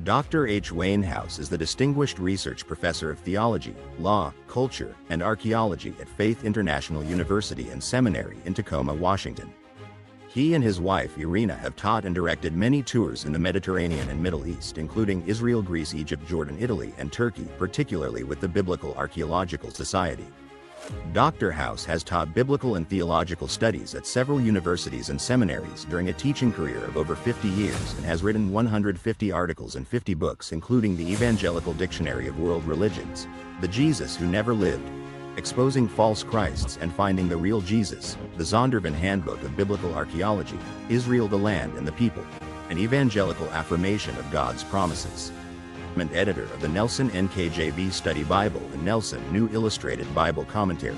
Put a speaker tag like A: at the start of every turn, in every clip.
A: Dr. H. Wainhouse is the Distinguished Research Professor of Theology, Law, Culture, and Archaeology at Faith International University and Seminary in Tacoma, Washington. He and his wife Irina have taught and directed many tours in the Mediterranean and Middle East, including Israel, Greece, Egypt, Jordan, Italy, and Turkey, particularly with the Biblical Archaeological Society. Dr. House has taught biblical and theological studies at several universities and seminaries during a teaching career of over 50 years and has written 150 articles and 50 books, including the Evangelical Dictionary of World Religions, The Jesus Who Never Lived, Exposing False Christs and Finding the Real Jesus, the Zondervan Handbook of Biblical Archaeology, Israel, the Land and the People, an Evangelical Affirmation of God's Promises, and editor of the Nelson NKJV Study Bible and Nelson New Illustrated Bible Commentary.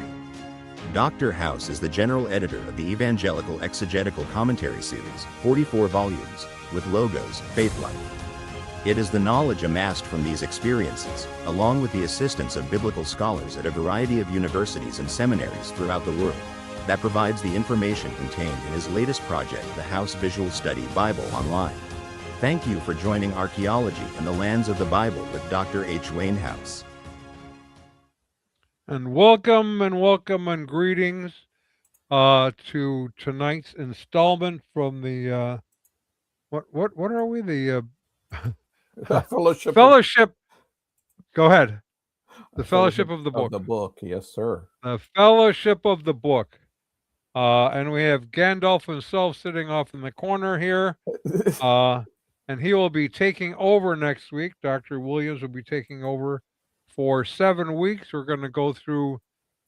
A: Dr. House is the general editor of the Evangelical Exegetical Commentary Series, 44 volumes, with logos, Faith Life. It is the knowledge amassed from these experiences, along with the assistance of biblical scholars at a variety of universities and seminaries throughout the world, that provides the information contained in his latest project, the House Visual Study Bible Online. Thank you for joining Archaeology and the Lands of the Bible with Dr. H. Wainhouse.
B: And welcome and greetings to tonight's installment from the what are we, the fellowship. Go ahead. The Fellowship of the Book.
C: Of the book, yes, sir.
B: The Fellowship of the Book. And we have Gandalf himself sitting off in the corner here. And he will be taking over next week. Dr. Williams will be taking over for 7 weeks. We're going to go through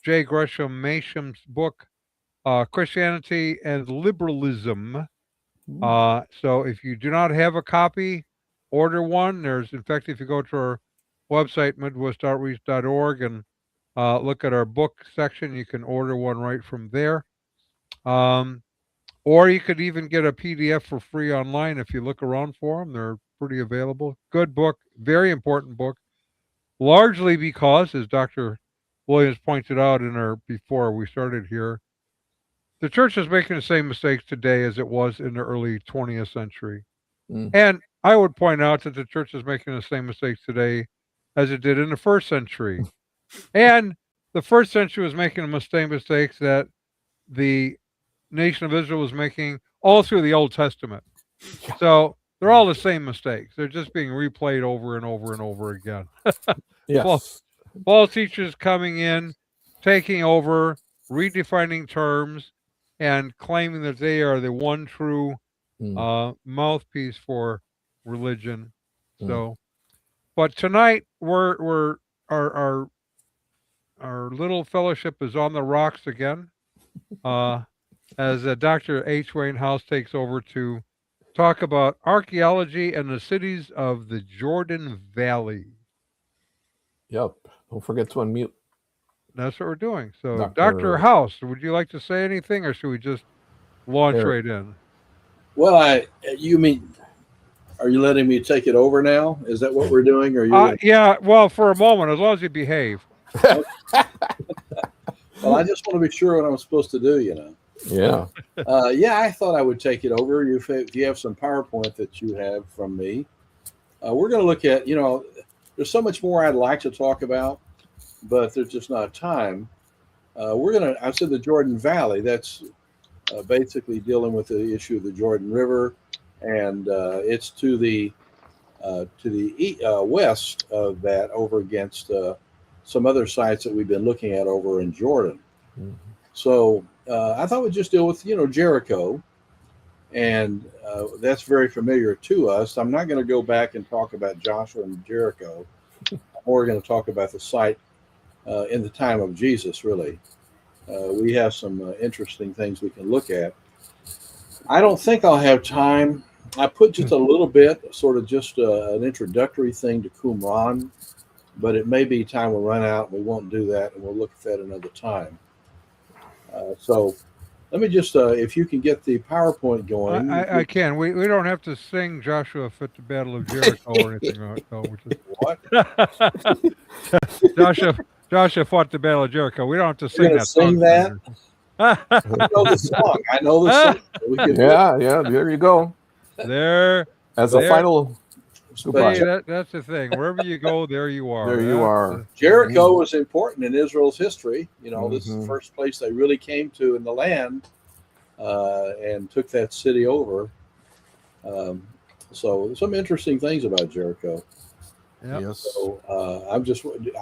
B: J. Gresham Mason's book, Christianity and Liberalism. So if you do not have a copy, order one. In fact, if you go to our website, midwestoutreach.org, and look at our book section, you can order one right from there. Or you could even get a PDF for free online if you look around for them. They're pretty available. Good book, very important book, largely because, as Dr. Williams pointed out before we started here, the church is making the same mistakes today as it was in the early 20th century. And I would point out that the church is making the same mistakes today as it did in the first century. And the first century was making the same mistakes that the nation of Israel was making all through the Old Testament. So they're all the same mistakes. They're just being replayed over and over and over again.
C: Yes.
B: False teachers coming in, taking over, redefining terms, and claiming that they are the one true mouthpiece for religion. So, but tonight our little fellowship is on the rocks again. As Dr. H. Wainhouse takes over to talk about archaeology and the cities of the Jordan Valley.
C: Yep. Don't forget to unmute.
B: That's what we're doing. So, Dr. House, would you like to say anything, or should we just launch right in?
D: Well, are you letting me take it over now? Is that what we're doing? Or
B: yeah, well, for a moment, as long as you behave.
D: Well, I just want to be sure what I'm supposed to do,
C: Yeah.
D: Yeah, I thought I would take it over. If you have some PowerPoint that you have from me, we're going to look at, there's so much more I'd like to talk about, but there's just not time. I said the Jordan Valley. That's basically dealing with the issue of the Jordan River, and it's to the west of that, over against some other sites that we've been looking at over in Jordan. So I thought we'd just deal with, Jericho, and that's very familiar to us. I'm not going to go back and talk about Joshua and Jericho. We're going to talk about the site in the time of Jesus, really. We have some interesting things we can look at. I don't think I'll have time. I put just a little bit, sort of just an introductory thing to Qumran, but it may be time will run out. We won't do that, and we'll look at that another time. So let me just, if you can get the PowerPoint going.
B: I can. We don't have to sing Joshua fit the Battle of Jericho or anything like that.
D: What?
B: Joshua fought the Battle of Jericho. We don't have to sing that
D: song.
B: Sing that?
D: I know the song. I know the song.
C: Yeah, there you go.
B: There.
C: As a final Goodbye.
B: Hey, that's the thing. Wherever you go, there you are.
C: There you are.
D: Jericho was important in Israel's history. This is the
C: Mhm.
D: first place they really came to in the land, and took that city over. So some interesting things about Jericho.
B: Yep.
C: Yes.
D: So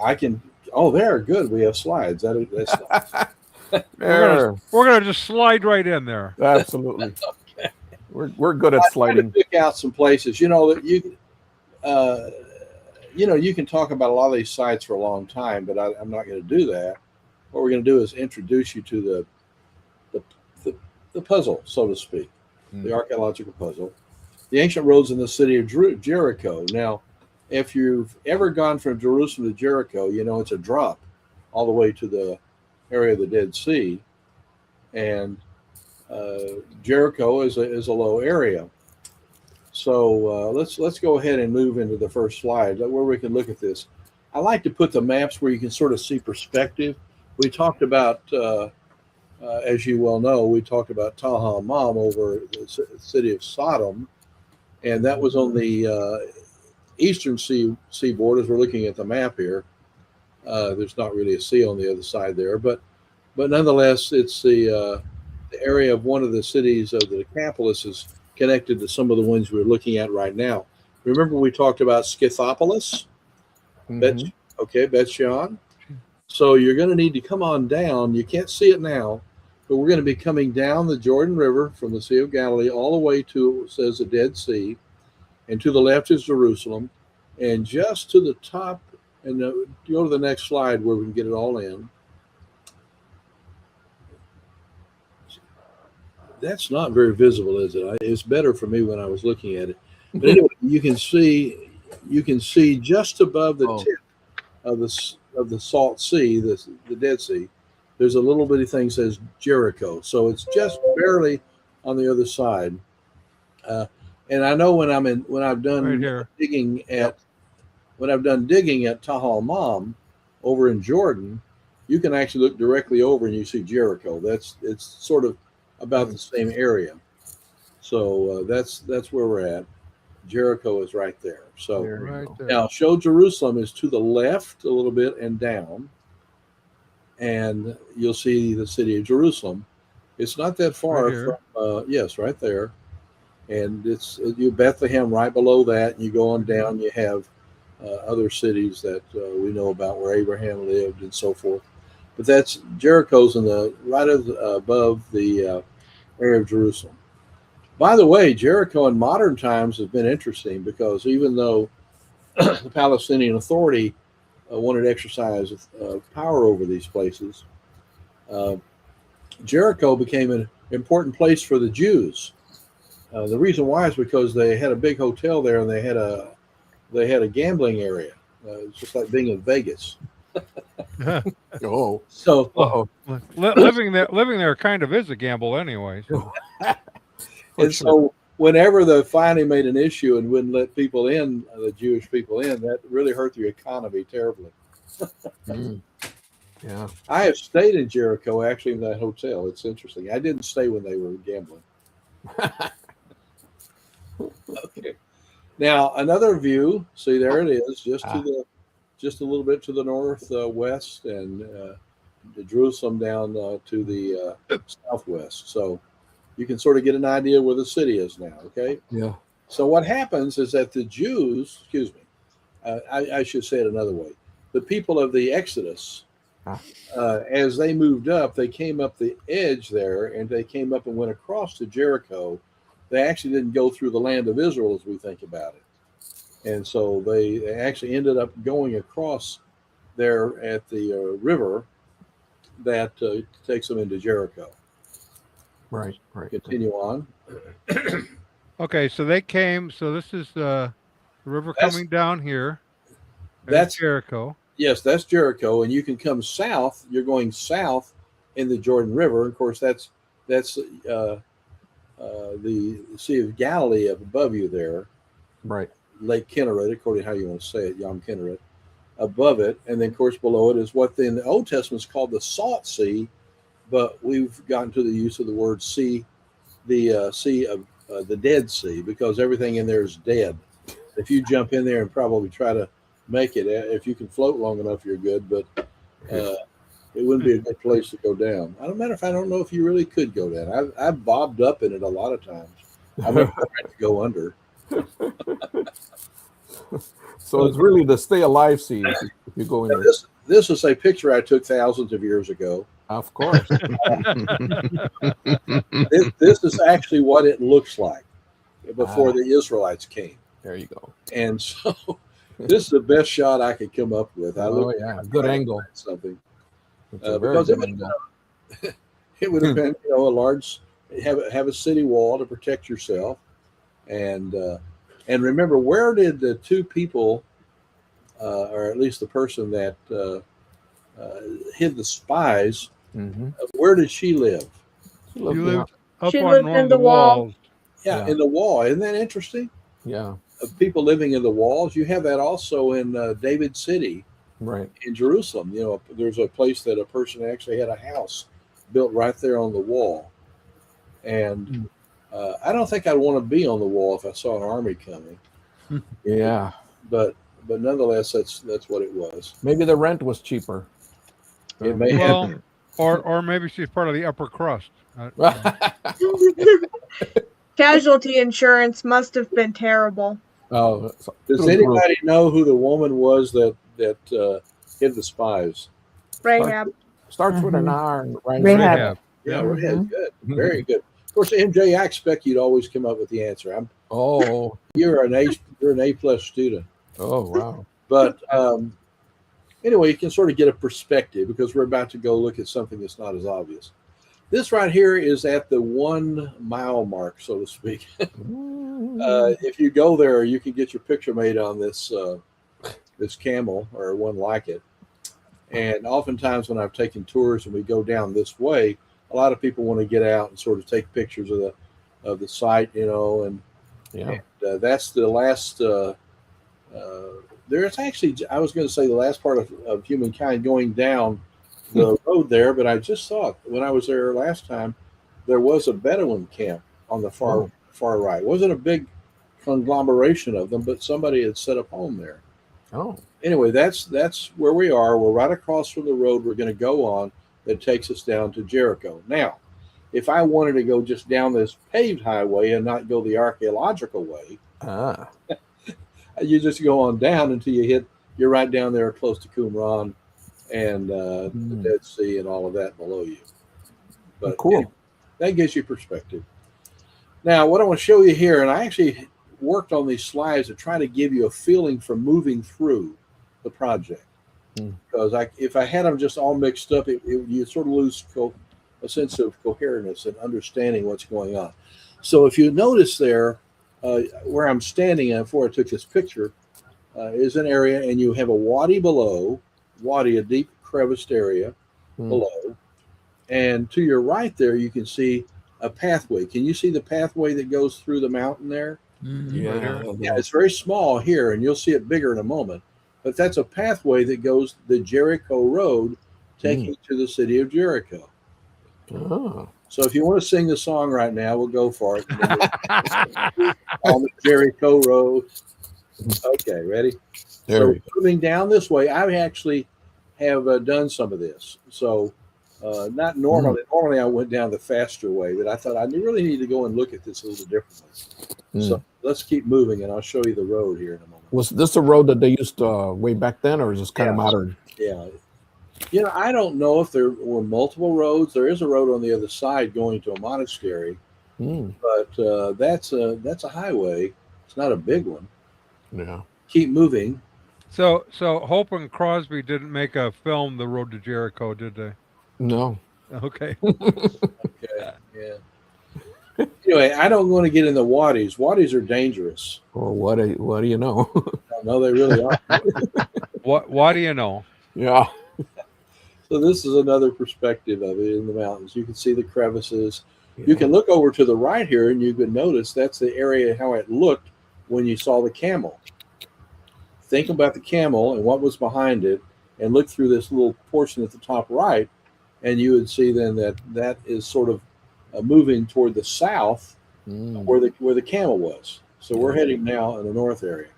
D: I can. Oh, there, good. We have slides. That's
C: There.
B: We're gonna just slide right in there.
C: Absolutely. We're good at
D: I try to
C: sliding.
D: pick out some places. That you can talk about a lot of these sites for a long time, but I'm not going to do that. What we're going to do is introduce you to the puzzle, so to speak, the archaeological puzzle, the ancient roads in the city of Jericho. Now, if you've ever gone from Jerusalem to Jericho, it's a drop all the way to the area of the Dead Sea, and Jericho is a low area. So let's go ahead and move into the first slide where we can look at this. I like to put the maps where you can sort of see perspective. We talked about, as you well know, we talked about Tal Hammam over the city of Sodom, and that was on the eastern seaboard. As we're looking at the map here, there's not really a sea on the other side there, but nonetheless, it's the area of one of the cities of the Decapolis is connected to some of the ones we're looking at right now. Remember, we talked about Scythopolis?
C: Mhm.
D: Bet Shean. So you're going to need to come on down. You can't see it now, but we're going to be coming down the Jordan River from the Sea of Galilee all the way to, it says, the Dead Sea. And to the left is Jerusalem. And just to the top, and go to the next slide where we can get it all in. That's not very visible, is it? It's better for me when I was looking at it. But anyway, you can see just above the tip of the Salt Sea, the Dead Sea. There's a little bitty thing that says Jericho, so it's just barely on the other side. And I know when I've done
B: Right here.
D: digging at Tahal Mam over in Jordan, you can actually look directly over and you see Jericho. It's sort of about the same area. So that's where we're at. Jericho is right there. So
B: Right there.
D: now show Jerusalem is to the left a little bit and down, and you'll see the city of Jerusalem. It's not that far
B: Right
D: from yes, right there. And it's you Bethlehem right below that, and you go on down. You have other cities that we know about where Abraham lived and so forth. But that's Jericho's in the right above the area of Jerusalem. By the way, Jericho in modern times has been interesting because even though the Palestinian Authority wanted to exercise power over these places, Jericho became an important place for the Jews. The reason why is because they had a big hotel there and they had a gambling area. It's just like being in Vegas.
C: Oh.
D: So
B: living there kind of is a gamble anyway. So.
D: So whenever the finally made an issue and wouldn't let people in, the Jewish people in, that really hurt the economy terribly.
C: Yeah.
D: I have stayed in Jericho, actually, in that hotel. It's interesting. I didn't stay when they were gambling. Okay. Now another view. See, there it is, just a little bit to the northwest, and Jerusalem down to the southwest. So you can sort of get an idea where the city is now. Okay.
C: Yeah.
D: So what happens is that the Jews, excuse me, I should say it another way. The people of the Exodus, as they moved up, they came up the edge there, and they came up and went across to Jericho. They actually didn't go through the land of Israel as we think about it. And so they actually ended up going across there at the river that takes them into Jericho.
C: Right.
D: Continue on.
B: Okay, so they came. So this is the river coming down here.
D: That's
B: Jericho.
D: Yes, that's Jericho, and you can come south. You're going south in the Jordan River. Of course, that's the Sea of Galilee up above you there.
C: Right.
D: Lake Kinneret, according to how you want to say it, Yom Kinneret, above it, and then of course below it is what in the Old Testament is called the Salt Sea, but we've gotten to the use of the word sea, the sea of the Dead Sea, because everything in there is dead. If you jump in there and probably try to make it, if you can float long enough, you're good. But it wouldn't be a good place to go down. I don't know if you really could go down. I've bobbed up in it a lot of times. I've never tried to go under.
C: So it's really the stay alive sea if you go in there.
D: This is a picture I took thousands of years ago.
C: Of course.
D: This is actually what it looks like before the Israelites came.
C: There you go.
D: And so this is the best shot I could come up with.
C: Good angle.
D: Something.
C: Because
D: it would have been, a large, have a city wall to protect yourself. And remember, where did the two people, or at least the person that hid the spies, where did she live?
B: She lived up
E: She
B: on
E: lived
B: one
E: in
B: of
E: the wall.
B: walls.
D: Yeah, in the wall. Isn't that interesting?
C: Yeah.
D: Of people living in the walls. You have that also in David City,
C: right,
D: in Jerusalem. There's a place that a person actually had a house built right there on the wall. And I don't think I'd want to be on the wall if I saw an army coming.
C: Yeah.
D: But nonetheless, that's what it was.
C: Maybe the rent was cheaper.
D: It may have.
B: Or maybe she's part of the upper crust.
E: Casualty insurance must have been terrible.
C: Oh,
D: does anybody know who the woman was that hid the spies?
E: Rahab.
C: Starts with an R.
E: Rahab.
D: Yeah, Rahab. Good. Very good. Of course, MJ, I expect you'd always come up with the answer. You're an A+ student.
C: Oh, wow.
D: But anyway, you can sort of get a perspective because we're about to go look at something that's not as obvious. This right here is at the 1 mile mark, so to speak. If you go there, you can get your picture made on this this camel or one like it. And oftentimes when I've taken tours and we go down this way, a lot of people want to get out and sort of take pictures of the site, and that's the last. There's actually, I was going to say the last part of humankind going down the road there, but I just saw it when I was there last time. There was a Bedouin camp on the far right. It wasn't a big conglomeration of them, but somebody had set up home there.
C: Oh.
D: Anyway, that's where we are. We're right across from the road we're going to go on that takes us down to Jericho. Now, if I wanted to go just down this paved highway and not go the archaeological way, you just go on down until you're right down there close to Qumran and the Dead Sea and all of that below you. But
C: cool.
D: Anyway, that gives you perspective. Now, what I want to show you here, and I actually worked on these slides to try to give you a feeling from moving through the project. Because if I had them just all mixed up, you sort of lose a sense of coherence and understanding what's going on. So if you notice there, where I'm standing at before I took this picture, is an area, and you have a wadi below, a deep creviced area below. And to your right there, you can see a pathway. Can you see the pathway that goes through the mountain there?
C: Yeah,
D: it's very small here, and you'll see it bigger in a moment. But that's a pathway that goes the Jericho Road, taking you to the city of Jericho.
C: Oh.
D: So if you want to sing the song right now, we'll go for it. On the Jericho Road. Okay, ready? So moving down this way, I actually have done some of this. So not normally. Normally I went down the faster way, but I thought I really need to go and look at this a little differently. So let's keep moving, and I'll show you the road here in a moment.
C: Was this a road that they used way back then, or is this kind of modern?
D: Yeah. I don't know if there were multiple roads. There is a road on the other side going to a monastery, but that's a highway. It's not a big one.
C: Yeah.
D: Keep moving.
B: So Hope and Crosby didn't make a film, The Road to Jericho, did they?
C: No.
B: Okay.
D: Okay. Yeah. Anyway, I don't want to get in the wadis. Wadis are dangerous.
C: Or what do you know?
D: No, they really are.
B: What do you know?
C: Yeah.
D: So this is another perspective of it in the mountains. You can see the crevices. Yeah. You can look over to the right here, and you can notice that's the area how it looked when you saw the camel. Think about the camel and what was behind it, and look through this little portion at the top right, and you would see then that is sort of moving toward the south, where the camel was. So we're heading now in the north area.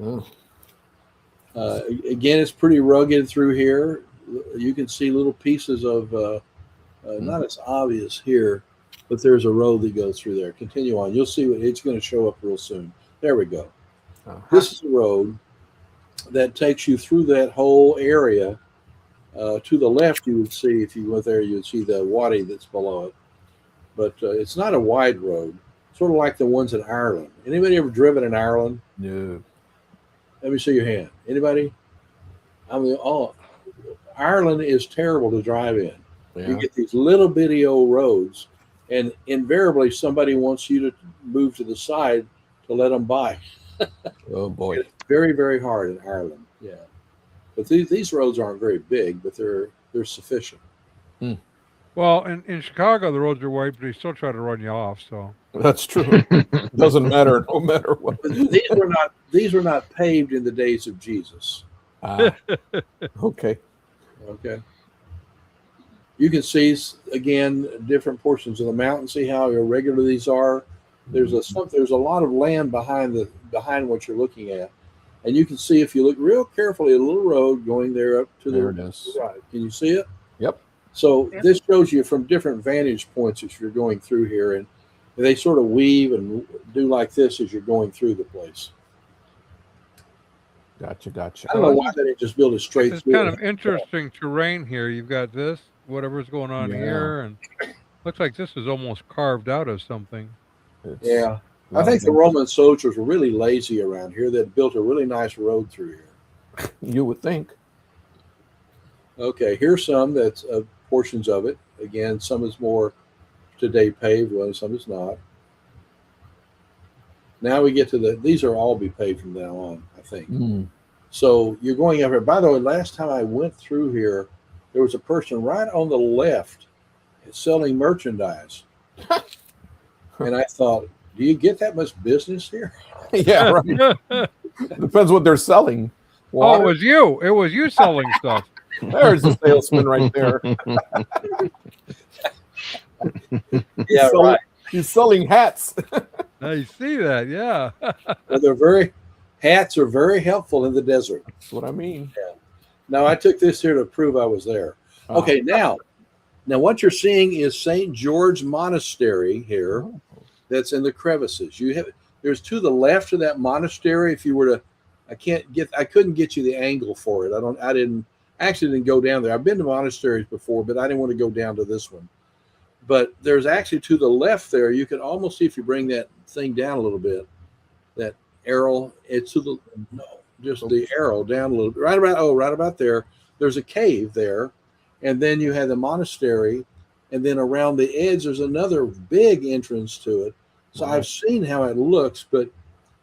C: Oh.
D: Again, it's pretty rugged through here. You can see little pieces of, not as obvious here, but there's a road that goes through there. Continue on. You'll see it's going to show up real soon. There we go. This is a road that takes you through that whole area. To the left, you would see, if you went there, you would see the wadi that's below it. But it's not a wide road, sort of like the ones in Ireland. Anybody ever driven in Ireland?
C: No.
D: Let me see your hand. Anybody? Ireland is terrible to drive in.
C: Yeah.
D: You get these little bitty old roads, and invariably somebody wants you to move to the side to let them by.
C: Oh boy.
D: It's very, very hard in Ireland. Yeah, but these roads aren't very big, but they're sufficient.
B: Well, in Chicago, the roads are wide, but they still try to run you off. So
C: That's true. Doesn't matter, no matter what.
D: But these were not paved in the days of Jesus.
C: Okay.
D: Okay. You can see again different portions of the mountain. See how irregular these are. There's a lot of land behind what you're looking at, and you can see if you look real carefully a little road going there up to
C: There
D: the
C: it is.
D: right. Can you see it?
C: Yep.
D: So this shows you from different vantage points as you're going through here, and they sort of weave and do like this as you're going through the place.
C: Gotcha.
D: I don't know why they didn't just build a straight
B: it's
D: through.
B: kind of interesting terrain here. You've got this, whatever's going on here, and looks like this is almost carved out of something.
D: Yeah. I think the Roman soldiers were really lazy around here. They built a really nice road through here.
C: You would think.
D: Okay, here's some that's portions of it. Again, some is more today paved, some is not. Now we get to these are all be paved from now on, I think. So you're going up here. By the way, last time I went through here, there was a person right on the left selling merchandise. And I thought, do you get that much business here?
C: Yeah, right. Depends what they're selling.
B: Oh, it was you. It was you selling stuff.
C: There's the salesman right there.
D: Yeah, right.
C: He's selling hats.
B: I see that. Yeah.
D: Well, hats are very helpful in the desert.
C: That's what I mean.
D: Yeah. Now I took this here to prove I was there. Okay, now what you're seeing is St. George Monastery here. That's in the crevices. There's to the left of that monastery. If you were to, I couldn't get you the angle for it. I didn't go down there. I've been to monasteries before, but I didn't want to go down to this one. But there's actually to the left there, you can almost see if you bring that thing down a little bit, that arrow, it's the arrow down a little bit, right about there. There's a cave there, and then you have the monastery, and then around the edge there's another big entrance to it. So I've seen how it looks, but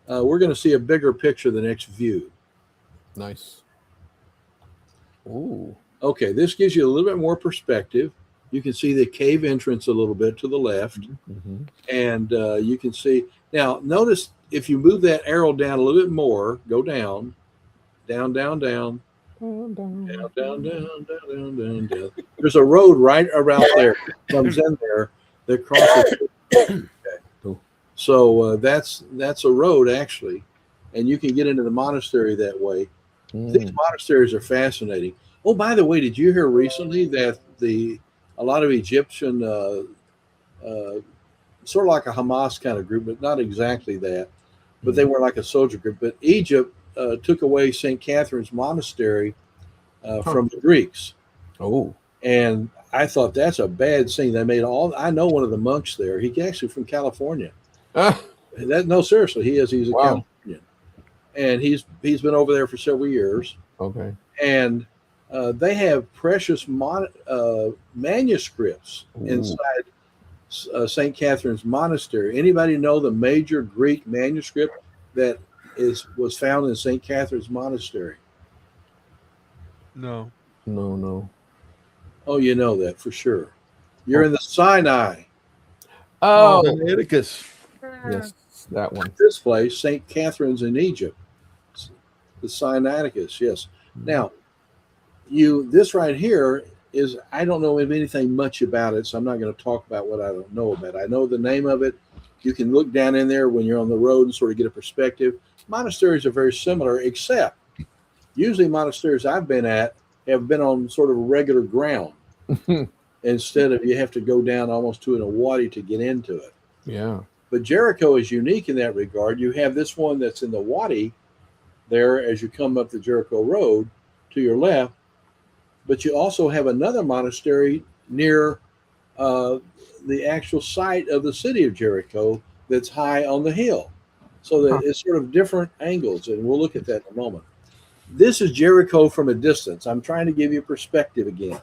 D: we're going to see a bigger picture the next view.
C: Nice. Ooh.
D: Okay, this gives you a little bit more perspective. You can see the cave entrance a little bit to the left, and you can see now. Notice if you move that arrow down a little bit more, go down, down, down, down. Down. There's a road right around there, comes in there, that crosses. Okay. So that's a road actually, and you can get into the monastery that way. These monasteries are fascinating. Oh, by the way, did you hear recently that a lot of Egyptian, sort of like a Hamas kind of group, but not exactly that, but they were like a soldier group. But Egypt took away St. Catherine's Monastery from the Greeks.
C: Oh.
D: And I thought that's a bad scene. They made I know one of the monks there. He's actually from California. No, seriously, he is. He's a Californian. And he's been over there for several years.
C: Okay.
D: And they have precious manuscripts inside St. Catherine's Monastery. Anybody know the major Greek manuscript that was found in St. Catherine's Monastery?
B: No.
D: Oh, you know that for sure. You're in the Sinai.
C: Oh,
F: Leviticus.
C: yes, that one.
D: This place, St. Catherine's in Egypt. The Sinaiticus, yes. Now, this right here is, I don't know anything much about it, so I'm not going to talk about what I don't know about. I know the name of it, You can look down in there when you're on the road and sort of get a perspective. Monasteries are very similar, except usually monasteries I've been at have been on sort of regular ground instead of you have to go down almost to an wadi to get into it.
C: Yeah.
D: But Jericho is unique in that regard. You have this one that's in the wadi there as you come up the Jericho Road to your left, but you also have another monastery near the actual site of the city of Jericho that's high on the hill. So that it's sort of different angles, and we'll look at that in a moment. This is Jericho from a distance. I'm trying to give you perspective again.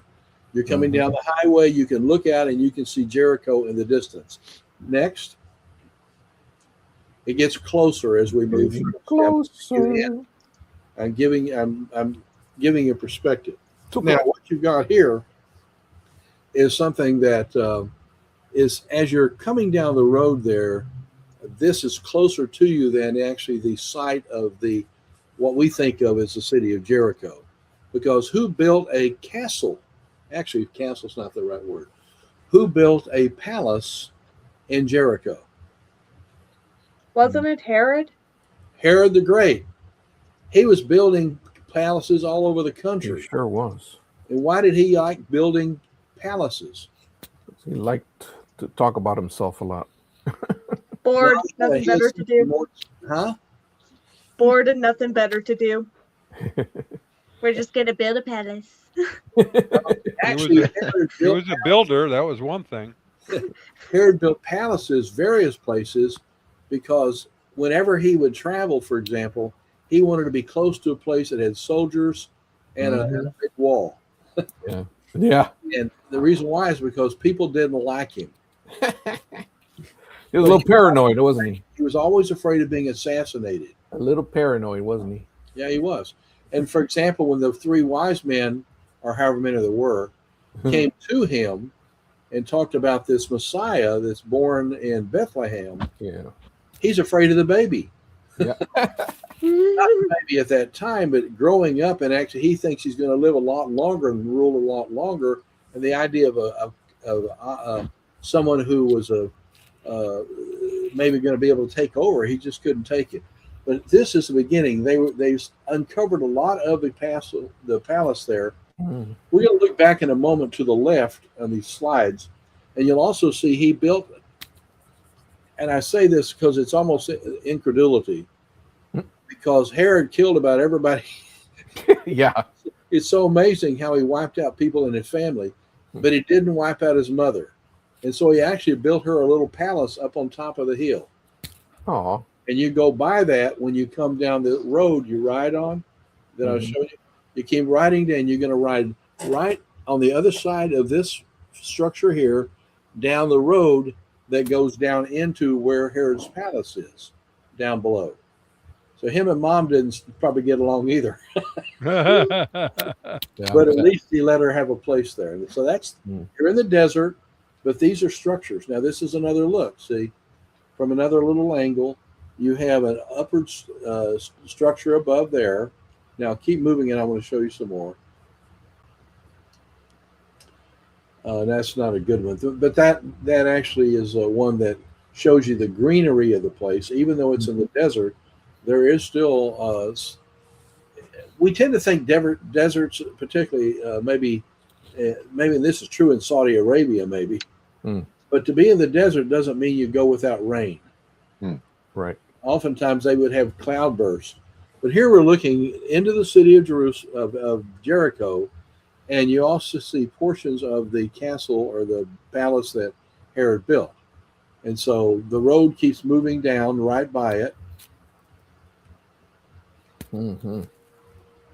D: You're coming down the highway, you can look out and you can see Jericho in the distance. Next. It gets closer as we move through.
C: Closer.
D: I'm giving you perspective. Now, what you've got here is something that is, as you're coming down the road there, this is closer to you than actually the site of what we think of as the city of Jericho. Because who built a castle? Actually, castle's not the right word. Who built a palace in Jericho?
E: Wasn't it Herod?
D: Herod the Great. He was building palaces all over the country.
C: He sure was.
D: And why did he like building palaces?
C: He liked to talk about himself a lot.
E: Bored, nothing better to do.
D: Huh?
E: Bored and nothing better to do. We're just gonna build a palace.
D: Actually,
B: he was a builder. That was one thing.
D: Herod built palaces various places because whenever he would travel, for example, he wanted to be close to a place that had soldiers and a big wall.
C: Yeah.
D: And the reason why is because people didn't like him.
C: He was a little paranoid, wasn't he?
D: He was always afraid of being assassinated.
C: A little paranoid, wasn't he?
D: Yeah, he was. And for example, when the three wise men, or however many there were, came to him and talked about this Messiah that's born in Bethlehem, he's afraid of the baby.
C: Yeah.
D: Not the baby at that time, but growing up, and actually he thinks he's going to live a lot longer and rule a lot longer. And the idea of someone who was maybe going to be able to take over, he just couldn't take it. But this is the beginning. They uncovered a lot of the palace there. We're going to look back in a moment to the left on these slides, and you'll also see he built, and I say this because it's almost incredulity, because Herod killed about everybody.
C: Yeah.
D: It's so amazing how he wiped out people in his family, but he didn't wipe out his mother. And so he actually built her a little palace up on top of the hill.
C: Oh.
D: And you go by that when you come down the road you ride on that I'll show you. You keep riding down, you're going to ride right on the other side of this structure here, down the road that goes down into where Herod's palace is, down below. So him and mom didn't probably get along either. But at least he let her have a place there. So that's, you're in the desert, but these are structures. Now this is another look, see, from another little angle. You have an upward structure above there. Now keep moving and I want to show you some more. That's not a good one, but that actually is one that shows you the greenery of the place. Even though it's in the desert, there is still, we tend to think deserts, particularly maybe this is true in Saudi Arabia, maybe, but to be in the desert doesn't mean you go without rain.
C: Right.
D: Oftentimes they would have cloudbursts. But here we're looking into the city of of Jericho, and you also see portions of the castle or the palace that Herod built. And so the road keeps moving down right by it.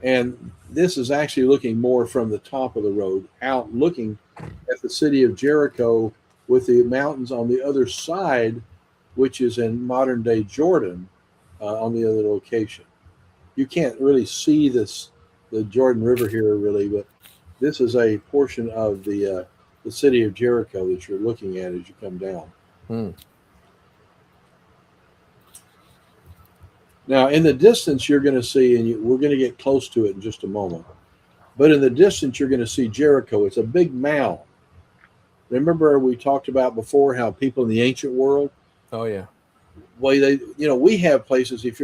D: And this is actually looking more from the top of the road out, looking at the city of Jericho with the mountains on the other side, which is in modern day Jordan on the other location. You can't really see the Jordan River here really, but this is a portion of the city of Jericho that you're looking at as you come down. Now, in the distance, you're going to see, and we're going to get close to it in just a moment, but in the distance, you're going to see Jericho. It's a big mound. Remember we talked about before how people in the ancient world
C: Oh yeah.
D: Well, we have places. If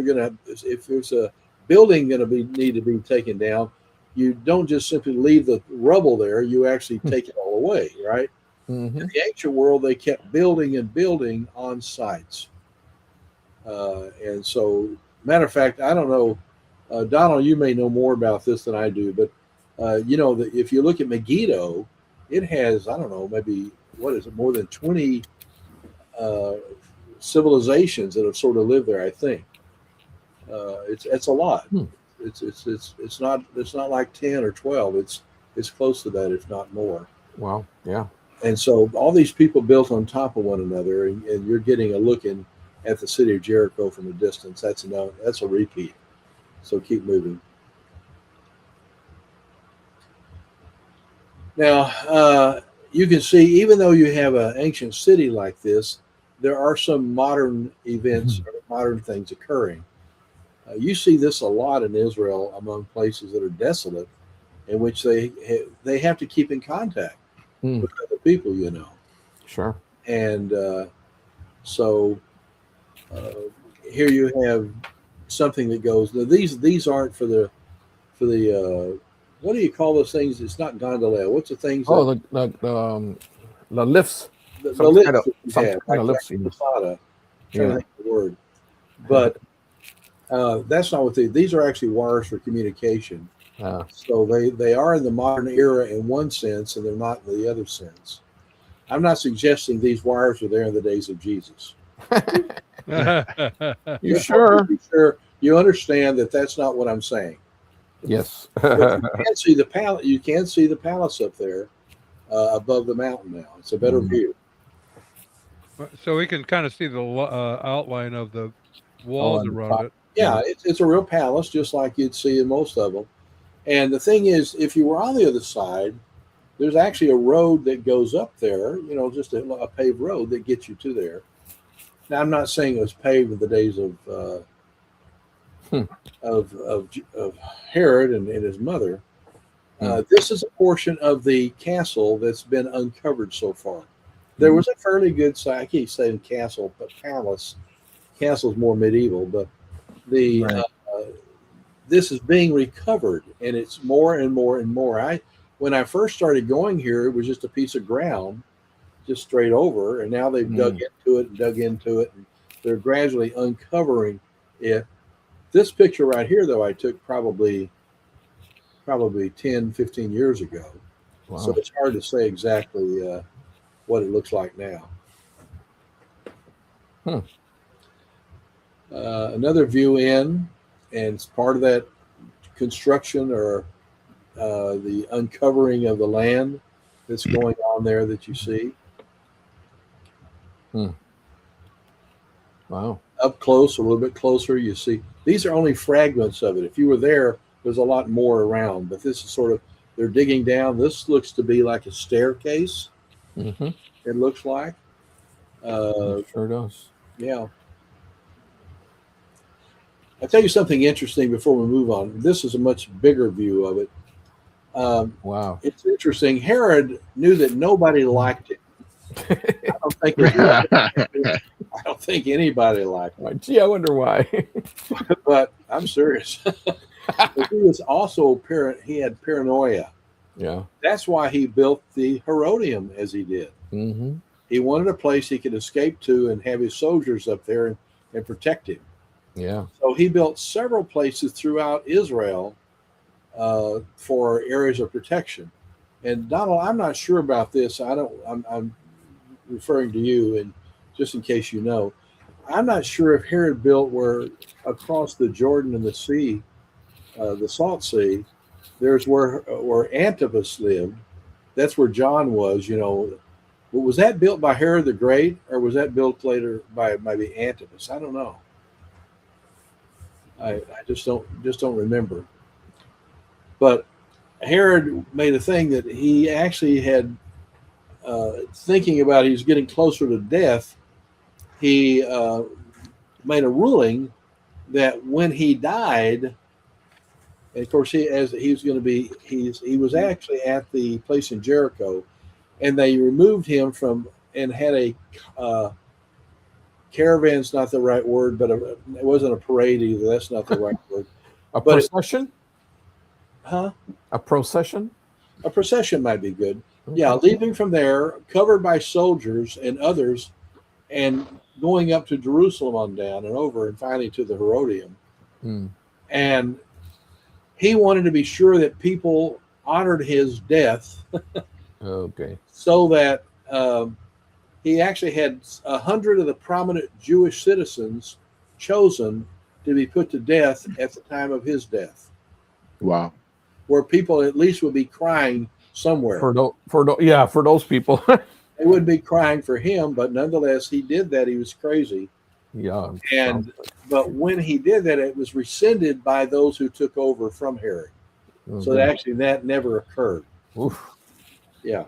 D: there's a building going to need to be taken down, you don't just simply leave the rubble there. You actually take it all away, right?
C: Mm-hmm.
D: In the ancient world, they kept building and building on sites. And so, matter of fact, I don't know, Donald, you may know more about this than I do, but that if you look at Megiddo, it has, I don't know, maybe what is it, more than 20 civilizations that have sort of lived there. I think it's a lot.
C: Hmm.
D: It's not like 10 or 12. It's close to that, if not more.
C: Wow. Yeah.
D: And so all these people built on top of one another, and you're getting a look at the city of Jericho from a distance. That's a repeat. So keep moving. Now, you can see, even though you have an ancient city like this, there are some modern events or modern things occurring. You see this a lot in Israel among places that are desolate, in which they have to keep in contact with other people,
C: Sure.
D: And so here you have something that goes. Now these aren't for the what do you call those things? It's not gondola. What's the things?
C: Oh, the lifts.
D: The
C: Some
D: lifts
C: kind of-
D: that you
C: some
D: have,
C: kind of
D: like
C: lifts, even.
D: Masada. Trying to
C: Yeah.
D: think of the word, but that's not what these are. Actually wires for communication. So they are in the modern era in one sense, and they're not in the other sense. I'm not suggesting these wires were there in the days of Jesus.
C: You
D: Just
C: sure?
D: want to be sure you understand that that's not what I'm saying.
C: Yes.
D: But you can see the palace. You can see the palace up there above the mountain now. It's a better view.
B: So we can kind of see the outline of the walls
C: on the
B: around
C: top.
B: it.
D: Yeah, it's a real palace, just like you'd see in most of them. And the thing is, if you were on the other side, there's actually a road that goes up there. Just a paved road that gets you to there. Now, I'm not saying it was paved in the days of Herod and his mother. This is a portion of the castle that's been uncovered so far. There was a fairly good size. I keep saying castle, but palace. Castle's more medieval, but the
C: Right.
D: this is being recovered, and it's more and more and more. When I first started going here, it was just a piece of ground, just straight over, and now they've dug into it, and they're gradually uncovering it. This picture right here, though, I took probably 10, 15 years ago.
C: Wow.
D: So it's hard to say exactly what it looks like now. Another view in, and it's part of that construction or the uncovering of the land that's going on there that you see.
C: Wow.
D: Up close, a little bit closer, you see. These are only fragments of it. If you were there, there's a lot more around, but this is sort of, they're digging down. This looks to be like a staircase, it looks like.
C: It sure does.
D: Yeah. I'll tell you something interesting before we move on. This is a much bigger view of it.
C: Wow.
D: It's interesting. Herod knew that nobody liked him. I don't think anybody liked him.
C: Gee, I wonder why.
D: But I'm serious. But he was also he had paranoia.
C: Yeah.
D: That's why he built the Herodium as he did. He wanted a place he could escape to and have his soldiers up there and protect him.
C: Yeah.
D: So he built several places throughout Israel for areas of protection. And Donald, I'm not sure about this. I'm referring to you, and just in case you know, I'm not sure if Herod built where across the Jordan and the sea, the Salt Sea, there's where Antipas lived. That's where John was. Was that built by Herod the Great, or was that built later by maybe Antipas? I don't know. I just don't remember. But Herod made a thing that he actually had, thinking about he was getting closer to death. He made a ruling that when he died, and of course he was actually at the place in Jericho, and they removed him from and had caravan's not the right word, but it wasn't a parade either. That's not the right word.
C: A
D: But
C: procession?
D: Huh?
C: A procession?
D: A procession might be good. Yeah, leaving from there, covered by soldiers and others, and going up to Jerusalem on down and over, and finally to the Herodium.
C: Mm.
D: And he wanted to be sure that people honored his death,
C: Okay.
D: so that he actually had 100 of the prominent Jewish citizens chosen to be put to death at the time of his death,
F: Wow.
D: where people at least would be crying somewhere.
C: For those people.
D: They wouldn't be crying for him, but nonetheless, he did that. He was crazy.
C: Yeah.
D: But when he did that, it was rescinded by those who took over from Herod. So actually, that never occurred.
C: Oof.
D: Yeah.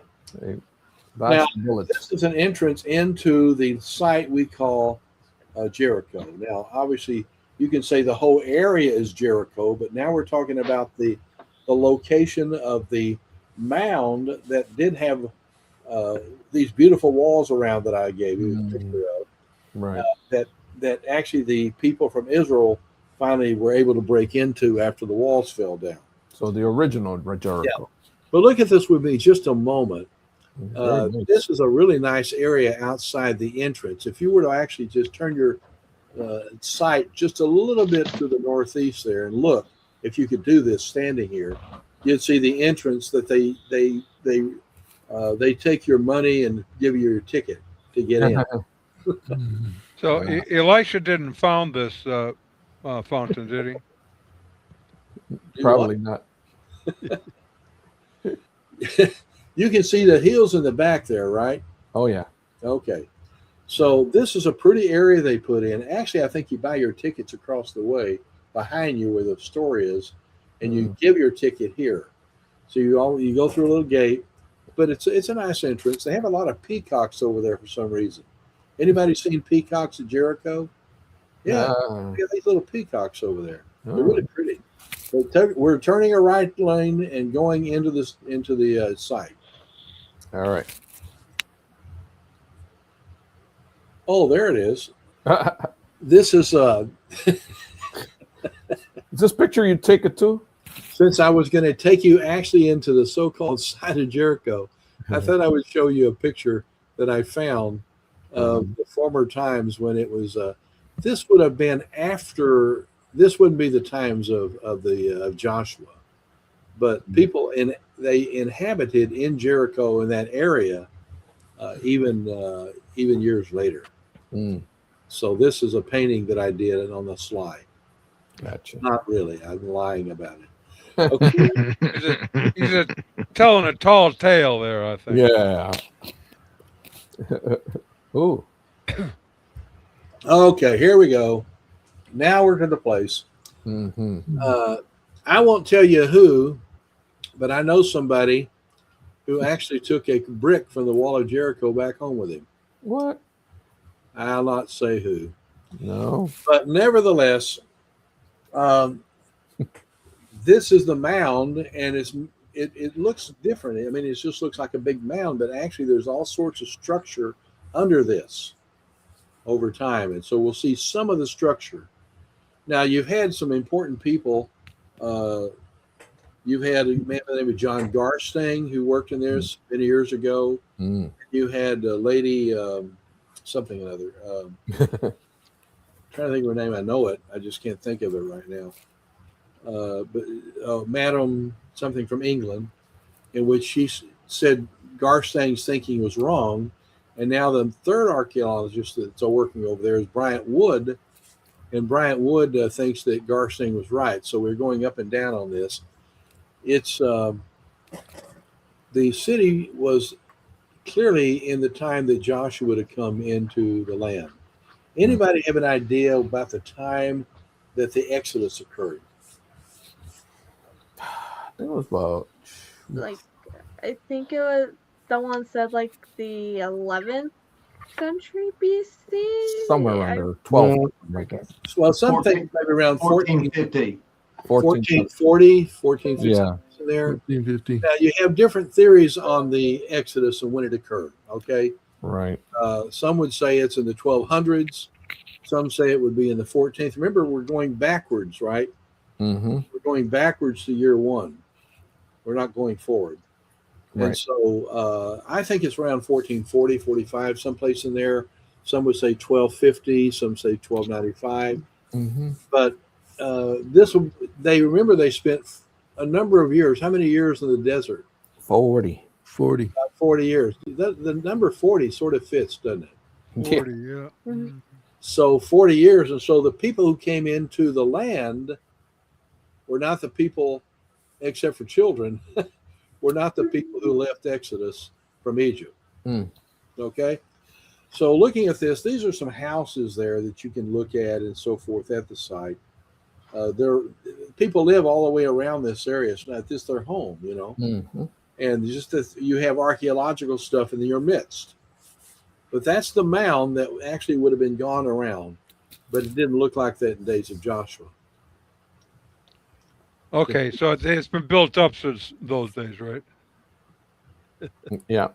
C: Now,
D: this is an entrance into the site we call Jericho. Now, obviously, you can say the whole area is Jericho, but now we're talking about the location of the mound that did have these beautiful walls around that I gave you a picture of.
C: Right.
D: That actually the people from Israel finally were able to break into after the walls fell down.
C: So the original Jericho.
D: Yeah. But look at this with me just a moment.
C: Nice.
D: This is a really nice area outside the entrance. If you were to actually just turn your sight just a little bit to the northeast there and look, if you could do this standing here, you'd see the entrance that they take your money and give you your ticket to get in.
B: So Elisha didn't found this fountain, did he?
C: Probably not.
D: You can see the hills in the back there, right?
C: Oh yeah.
D: Okay. So this is a pretty area they put in. Actually, I think you buy your tickets across the way behind you where the store is, and you give your ticket here. So you go through a little gate, but it's a nice entrance. They have a lot of peacocks over there for some reason. Anybody seen peacocks at Jericho? Yeah, we got these little peacocks over there. They're really pretty. We're turning a right lane and going into the site.
C: All right.
D: Oh, there it is. This is
C: Is this picture you take it to?
D: Since I was going to take you actually into the so-called site of Jericho, I thought I would show you a picture that I found of the former times when it was. This would have been after. This wouldn't be the times of Joshua, but people they inhabited in Jericho in that area, even years later. So this is a painting that I did on the slide.
C: Gotcha.
D: Not really. I'm lying about it. Okay.
B: He's telling a tall tale there, I think.
C: Yeah. Ooh.
D: Okay, here we go. Now we're to the place. I won't tell you who, but I know somebody who actually took a brick from the wall of Jericho back home with him.
C: What?
D: I'll not say who.
C: No.
D: But nevertheless, this is the mound, and it looks different. I mean, it just looks like a big mound, but actually there's all sorts of structure under this over time. And so we'll see some of the structure. Now, you've had some important people. You've had a man by the name of John Garstang who worked in there many years ago. You had a lady, something or other. Trying to think of her name. I know it. I just can't think of it right now. But Madam something from England, in which she said Garstang's thinking was wrong. And now the third archaeologist that's working over there is Bryant Wood. And Bryant Wood thinks that Garstang was right. So we're going up and down on this. It's the city was clearly in the time that Joshua would have come into the land. Anybody have an idea about the time that the Exodus occurred?
C: It was about
E: I think it was someone said like the 11th century BC,
C: somewhere around there, 12.
D: Well, some think maybe around
F: 1450.
D: 1440, 1450.
C: Yeah.
D: There.
F: 1450.
D: Now you have different theories on the Exodus and when it occurred. Okay,
C: Right.
D: Some would say it's in the 1200s. Some say it would be in the 14th. Remember, we're going backwards, right?
C: Mm-hmm.
D: We're going backwards to year one. We're not going forward. And
C: Right.
D: so I think it's around 1440, 45, someplace in there. Some would say 1250, some say 1295.
C: Mm-hmm.
D: But they spent a number of years. How many years in the desert?
C: 40.
F: 40.
D: About 40 years. The number 40 sort of fits, doesn't it?
B: 40, yeah.
E: Mhm.
D: So 40 years. And so the people who came into the land were not the people, except for children, were not the people who left Exodus from Egypt.
C: Mm.
D: Okay. So looking at this, these are some houses there that you can look at and so forth at the site. People live all the way around this area. It's not just their home, you know.
C: Mm-hmm.
D: And just that you have archaeological stuff in your midst. But that's the mound that actually would have been gone around, but it didn't look like that in days of Joshua.
B: Okay, so it's been built up since those days, right?
C: Yeah.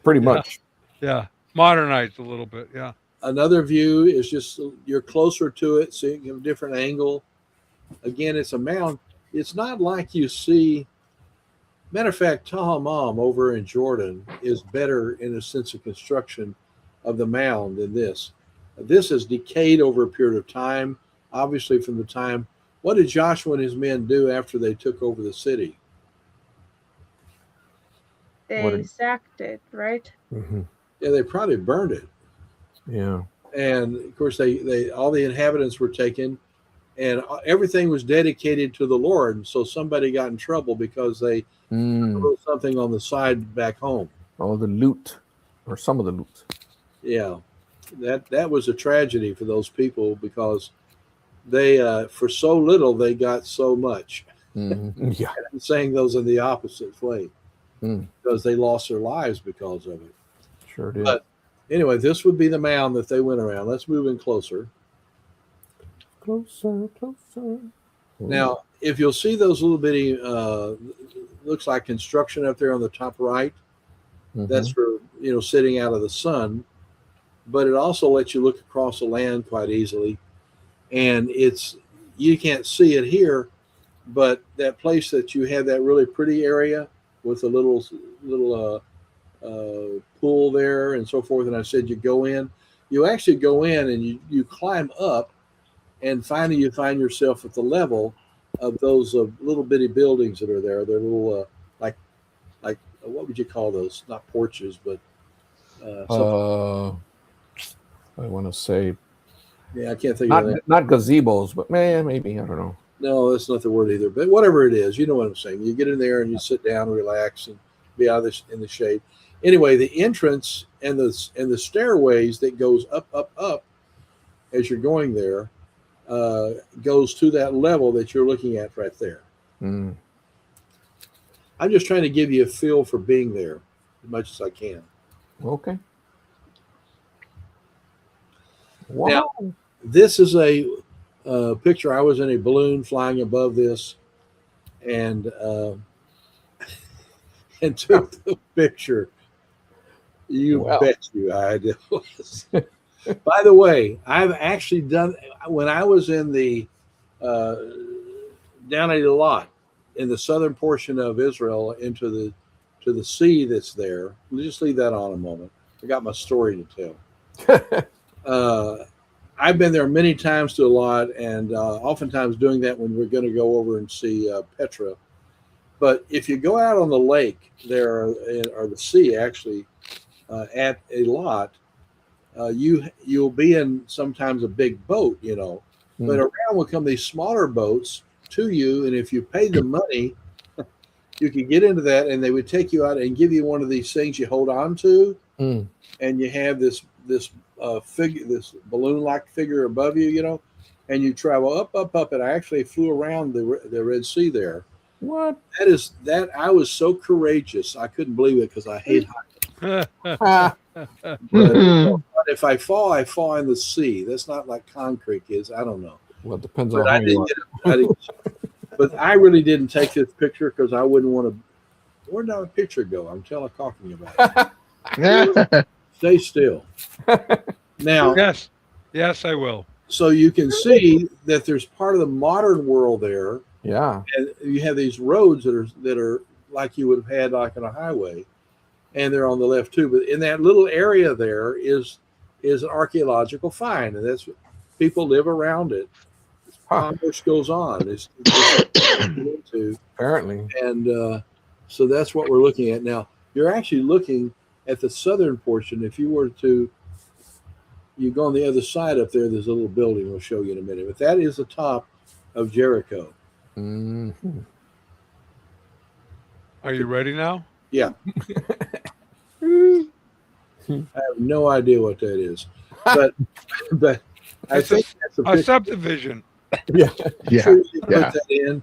C: Pretty
B: Yeah.
C: much.
B: Yeah, modernized a little bit. Yeah.
D: Another view is just you're closer to it, so you can have a different angle. Again, it's a mound. It's not like you see. Matter of fact, Tahamam over in Jordan is better in a sense of construction of the mound than this. This has decayed over a period of time, obviously from the time. What did Joshua and his men do after they took over the city?
E: They sacked it, right?
C: Mm-hmm.
D: Yeah, they probably burned it.
C: Yeah.
D: And of course, they all the inhabitants were taken, and everything was dedicated to the Lord. And so somebody got in trouble because they wrote something on the side back home.
C: Oh, the loot, or some of the loot.
D: Yeah, that was a tragedy for those people because they for so little they got so much.
C: Mm-hmm. Yeah.
D: And I'm saying those in the opposite way because they lost their lives because of it.
C: Sure did.
D: But anyway, this would be the mound that they went around. Let's move in closer.
C: Closer.
D: Now, if you'll see those little bitty, looks like construction up there on the top right, that's for, sitting out of the sun. But it also lets you look across the land quite easily. And you can't see it here, but that place that you have that really pretty area with a little pool there and so forth. And I said, you actually go in and you climb up, and finally you find yourself at the level of those little bitty buildings that are there. They're little, like what would you call those? Not porches, but
C: I want to say,
D: yeah, I can't think of that.
C: Not gazebos, but maybe, I don't know.
D: No, that's not the word either. But whatever it is, you know what I'm saying. You get in there and you sit down, relax, and be out in the shade. Anyway, the entrance and the stairways that goes up as you're going there goes to that level that you're looking at right there.
C: Mm.
D: I'm just trying to give you a feel for being there as much as I can.
C: Okay. Wow.
D: Now, this is a picture. I was in a balloon flying above this, and took the picture. You bet you I did. By the way, I've actually done when I was in the down at Eilat in the southern portion of Israel into the sea that's there. Let's just leave that on a moment. I got my story to tell. I've been there many times to Eilat, and oftentimes doing that when we're going to go over and see Petra. But if you go out on the lake there, or the sea actually, at Eilat, you'll be in sometimes a big boat, but around will come these smaller boats to you, and if you pay the money, you could get into that, and they would take you out and give you one of these things you hold on to, and you have this figure, this balloon-like figure above you, and you travel up, and I actually flew around the Red Sea there.
C: What?
D: That I was so courageous, I couldn't believe it because I hate heights. But if I fall, I fall in the sea. That's not like concrete is. I don't know.
C: Well, it depends
D: But
C: on how you are.
D: But I really didn't take this picture because I wouldn't want to. Where did our picture go? I'm talking about it. Stay still. Now,
B: Yes, I will.
D: so you can see that there's part of the modern world there,
C: Yeah.
D: and you have these roads that are like you would have had like on a highway, and they're on the left too. But in that little area there is an archaeological find, and that's people live around it. Commerce goes on. It's into,
C: Apparently.
D: and so that's what we're looking at now. You're actually looking at the southern portion. If you were to, you go on the other side up there, there's a little building we'll show you in a minute. But that is the top of Jericho.
C: Mm-hmm.
B: Are you ready now?
D: Yeah. I have no idea what that is. But I
B: It's
D: think that's
B: a subdivision.
C: Yeah.
F: Yeah.
D: Sure you put
F: Yeah.
D: that in.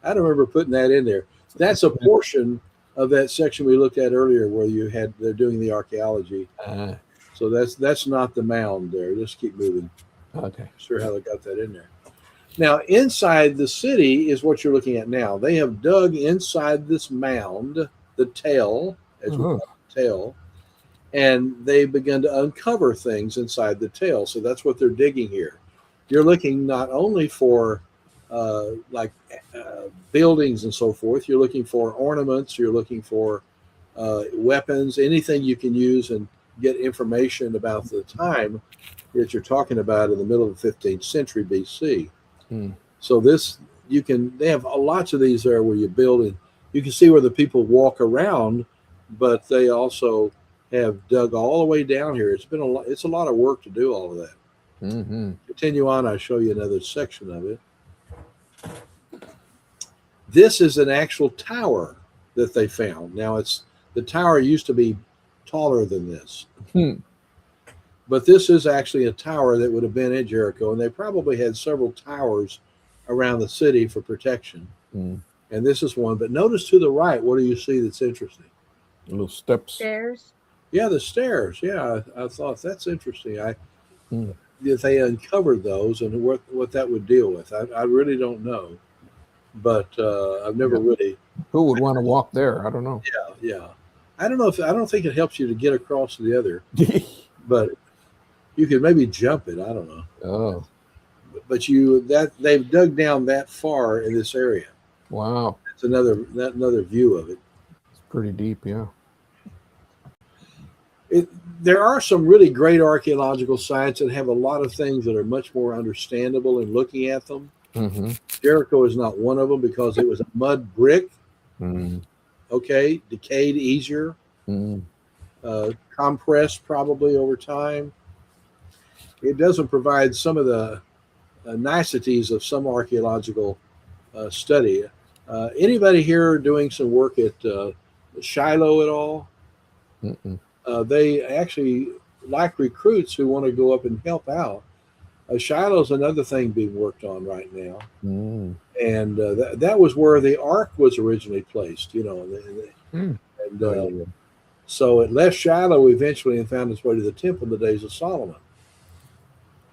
D: I don't remember putting that in there. That's a portion of that section we looked at earlier where they're doing the archaeology. So that's not the mound there. Just keep moving.
C: Okay.
D: Sure how they got that in there. Now inside the city is what you're looking at now. They have dug inside this mound, the tail, as we call it, tail, and they begun to uncover things inside the tail. So that's what they're digging here. You're looking not only for buildings and so forth. You're looking for ornaments. You're looking for weapons, anything you can use and get information about the time that you're talking about in the middle of the 15th century BC. So they have lots of these there where you build, and you can see where the people walk around, but they also have dug all the way down here. It's a lot of work to do all of that.
C: Mm-hmm.
D: Continue on. I'll show you another section of it. This is an actual tower that they found. Now the tower used to be taller than this, but this is actually a tower that would have been at Jericho, and they probably had several towers around the city for protection. And this is one. But notice to the right, what do you see that's interesting?
C: Little steps.
E: Stairs.
D: Yeah, the stairs. Yeah, I thought that's interesting. If they uncovered those and what that would deal with, I really don't know. But I've never really.
C: Who would want to walk there? I don't know.
D: Yeah. I don't don't think it helps you to get across to the other, but you could maybe jump it. I don't know.
C: Oh,
D: But they've dug down that far in this area.
C: wow.
D: That's another view of it.
C: It's pretty deep, yeah.
D: There are some really great archaeological sites that have a lot of things that are much more understandable in looking at them.
C: Mm-hmm.
D: Jericho is not one of them because it was a mud brick.
C: Mm-hmm.
D: Okay, decayed easier, compressed probably over time. It doesn't provide some of the niceties of some archaeological study. Anybody here doing some work at Shiloh at all?
C: Mm-mm.
D: They actually like recruits who want to go up and help out. Shiloh's another thing being worked on right now. And that was where the ark was originally placed, so it left Shiloh eventually and found its way to the temple in the days of Solomon.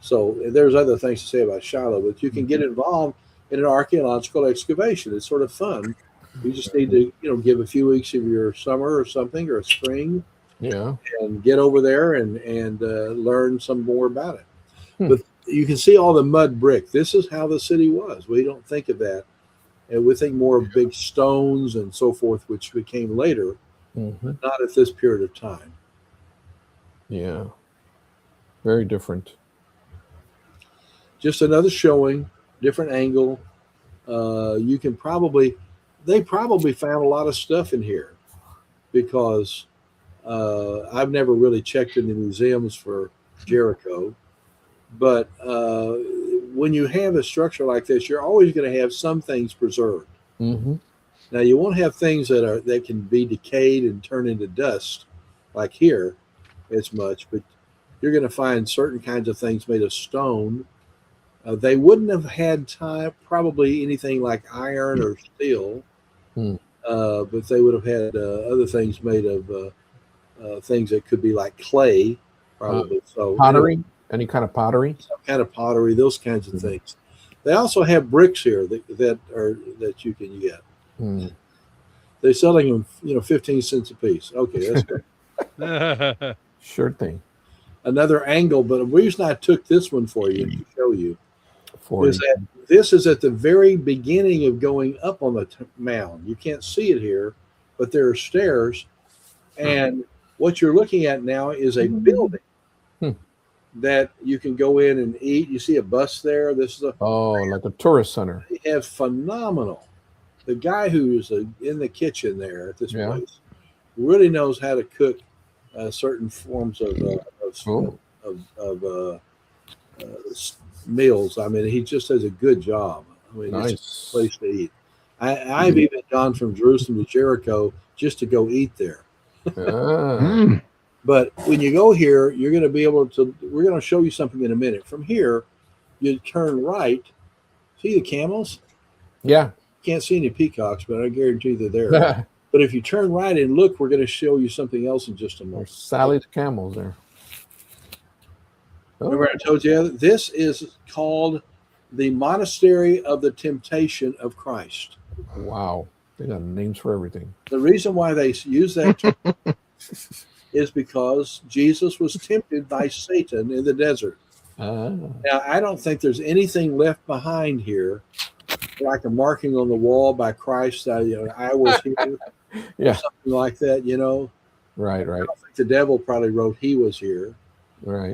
D: So there's other things to say about Shiloh, but you can get involved in an archaeological excavation. It's sort of fun. You just need to, give a few weeks of your summer or something, or a spring, and get over there and learn some more about it. But you can see all the mud brick. This is how the city was. We don't think of that. And we think more of big stones and so forth, which became later, but not at this period of time.
C: Yeah. Very different.
D: Just another showing, different angle. They probably found a lot of stuff in here because I've never really checked in the museums for Jericho. But when you have a structure like this, you're always going to have some things preserved. Now, you won't have things that can be decayed and turn into dust like here as much, but you're going to find certain kinds of things made of stone. They wouldn't have had probably anything like iron or steel, but they would have had other things made of things that could be like clay, probably. So
C: pottery? Any kind of pottery?
D: Some kind of pottery, those kinds of things. They also have bricks here that you can get. They're selling them, 15 cents a piece. Okay, that's good.
C: Sure thing.
D: Another angle, but the reason I took this one for you to show you
C: 40.
D: is that this is at the very beginning of going up on the mound. You can't see it here, but there are stairs, and what you're looking at now is a building
C: Hmm.
D: that you can go in and eat. You see a bus there. This is a
C: Like a tourist center.
D: they have phenomenal. The guy who's in the kitchen there at this
C: Yeah.
D: place really knows how to cook certain forms of
C: Oh.
D: meals. I mean, he just does a good job. I mean, it's
C: Nice.
D: a place to eat. I've even gone from Jerusalem to Jericho just to go eat there.
C: Ah.
D: But when you go here, you're going to be able to. We're going to show you something in a minute. From here, you turn right. See the camels?
C: Yeah.
D: Can't see any peacocks, but I guarantee they're there. But if you turn right and look, we're going to show you something else in just a moment.
C: There's Sally the camels there. Oh.
D: Remember I told you this is called the Monastery of the Temptation of Christ.
C: Wow. They got names for everything.
D: The reason why they use that term is because Jesus was tempted by Satan in the desert.
C: Ah.
D: Now, I don't think there's anything left behind here, like a marking on the wall by Christ. I was here,
C: Yeah.
D: something like that.
C: Right.
D: I don't think the devil probably wrote he was here.
C: Right.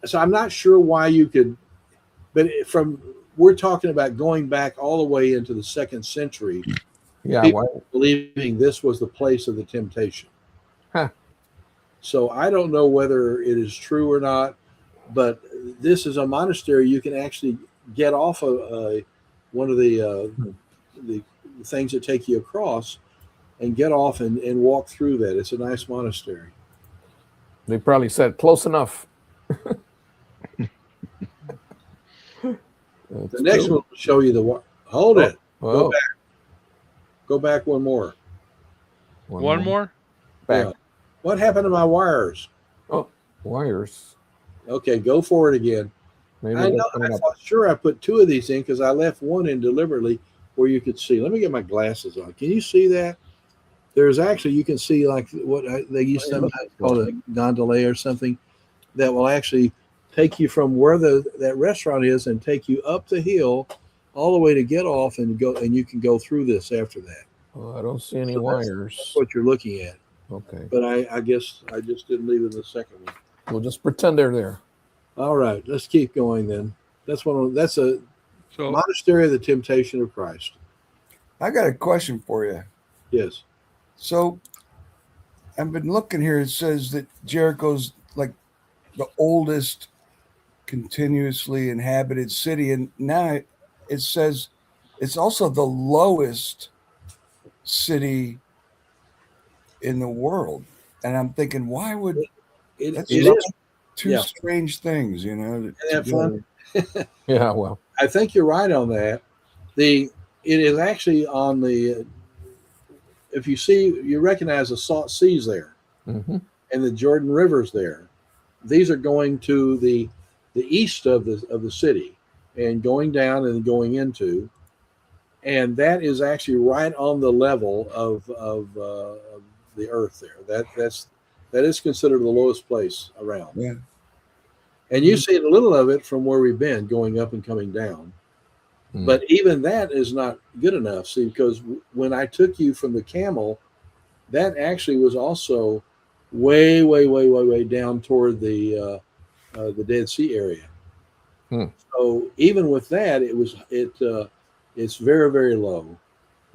D: So I'm not sure why you could, but we're talking about going back all the way into the 2nd century,
C: Yeah.
D: people
C: Why?
D: believing this was the place of the temptation.
C: Huh.
D: So I don't know whether it is true or not, but this is a monastery. You can actually get off of one of the things that take you across and get off and walk through that. It's a nice monastery.
C: They probably said close enough.
D: The next one will show you hold it.
C: Oh,
D: Go back one more.
B: One more?
C: Back.
D: Yeah. What happened to my wires?
C: Oh, wires.
D: Okay, go for it again.
C: Maybe
D: I
C: they're
D: know.
C: coming
D: I
C: up.
D: thought sure I put 2 of these in because I left one in deliberately where you could see. Let me get my glasses on. Can you see that? There's actually, you can see like what they used to call a gondola or something that will actually take you from where that restaurant is and take you up the hill all the way to get off and go, and you can go through this after that.
C: Oh, I don't see any
D: So
C: wires.
D: That's what you're looking at.
C: Okay.
D: But I guess I just didn't leave it in the second one.
C: We'll just pretend they're there.
D: All right, let's keep going then. That's a
B: So
D: monastery of the Temptation of Christ.
G: I got a question for you.
D: Yes.
G: So I've been looking here. It says that Jericho's like the oldest continuously inhabited city. And now it says it's also the lowest city in the world. And I'm thinking, why would
D: It
G: that's
D: is.
G: two
D: Yeah.
G: strange things, you know?
D: Isn't that fun?
C: Yeah, well.
D: I think you're right on that. It is actually on the. If you recognize the Salt Seas there,
C: Mm-hmm.
D: and the Jordan River's there. These are going to the east of the city, and going down and going into, and that is actually right on the level of the earth there. That is considered the lowest place around.
G: Yeah.
D: And you've seen a little of it from where we've been going up and coming down.
C: Mm.
D: But even that is not good enough. See, because when I took you from the camel, that actually was also way, way, way, way, way down toward the Dead Sea area.
C: Hmm.
D: So even with that, it's very, very low.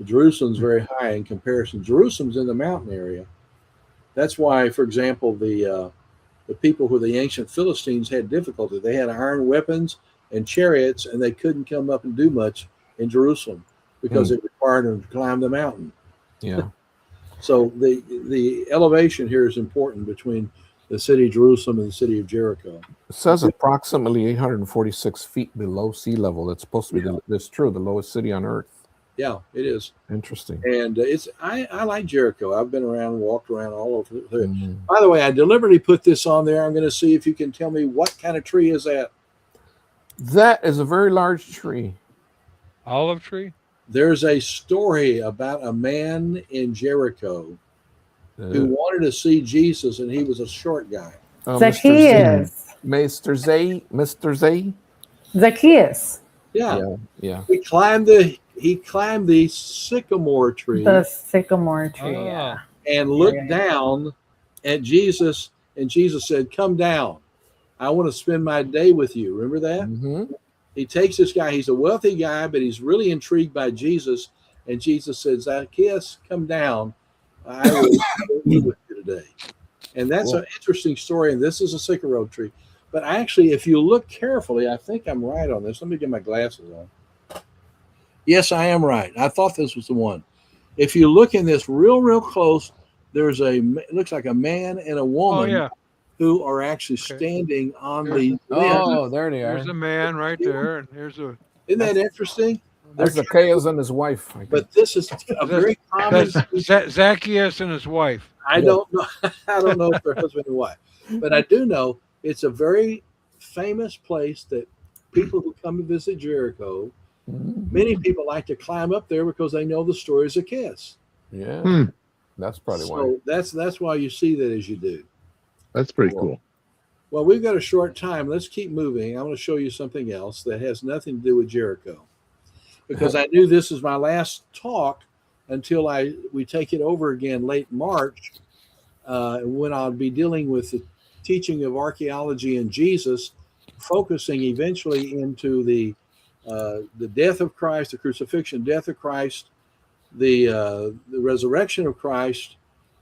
D: Jerusalem's very high in comparison. Jerusalem's in the mountain area. That's why, for example, the people who the ancient Philistines had difficulty. They had iron weapons and chariots, and they couldn't come up and do much in Jerusalem because it required them to climb the mountain.
C: Yeah.
D: So the elevation here is important between the city of Jerusalem and the city of Jericho.
C: It says approximately 846 feet below sea level. It's supposed to be, that's true, the lowest city on earth.
D: Yeah, it is.
C: Interesting.
D: And I like Jericho. I've been around and walked around all over there.
C: Mm.
D: By the way, I deliberately put this on there. I'm going to see if you can tell me what kind of tree is that.
C: That is a very large tree.
B: olive tree?
D: There's a story about a man in Jericho who wanted to see Jesus, and he was a short guy.
C: Mr.
H: Zacchaeus.
C: Mr. Z.
H: Zacchaeus.
D: Yeah.
C: Yeah.
D: He climbed the sycamore tree
H: The sycamore tree. Yeah.
D: and looked down at Jesus, and Jesus said, "Come down. I want to spend my day with you." Remember that?
C: Mm-hmm.
D: He takes this guy. He's a wealthy guy, but he's really intrigued by Jesus. And Jesus said, "Zacchaeus, come down. I will eat with you today." And that's an interesting story. And this is a sycamore tree. But actually, if you look carefully, I think I'm right on this. Let me get my glasses on. Yes, I am right. I thought this was the one. If you look in this real close, it looks like a man and a woman who are actually standing on the
C: Oh, there they are.
B: There's a man right there, and here's a.
D: Isn't that interesting?
C: There's Zacchaeus and his wife.
D: But this is a very common.
B: Zacchaeus and his wife.
D: I don't know. I don't know if they're husband and wife, but I do know it's a very famous place that people who come to visit Jericho, many people like to climb up there because they know the story of Zacchaeus.
C: Yeah, that's probably why.
D: So that's why you see that as you do.
F: That's pretty cool.
D: Well, we've got a short time. Let's keep moving. I want to show you something else that has nothing to do with Jericho, because I knew this is my last talk until we take it over again late March, when I'll be dealing with the teaching of archaeology and Jesus, focusing eventually into the death of Christ, the crucifixion, death of Christ, the resurrection of Christ,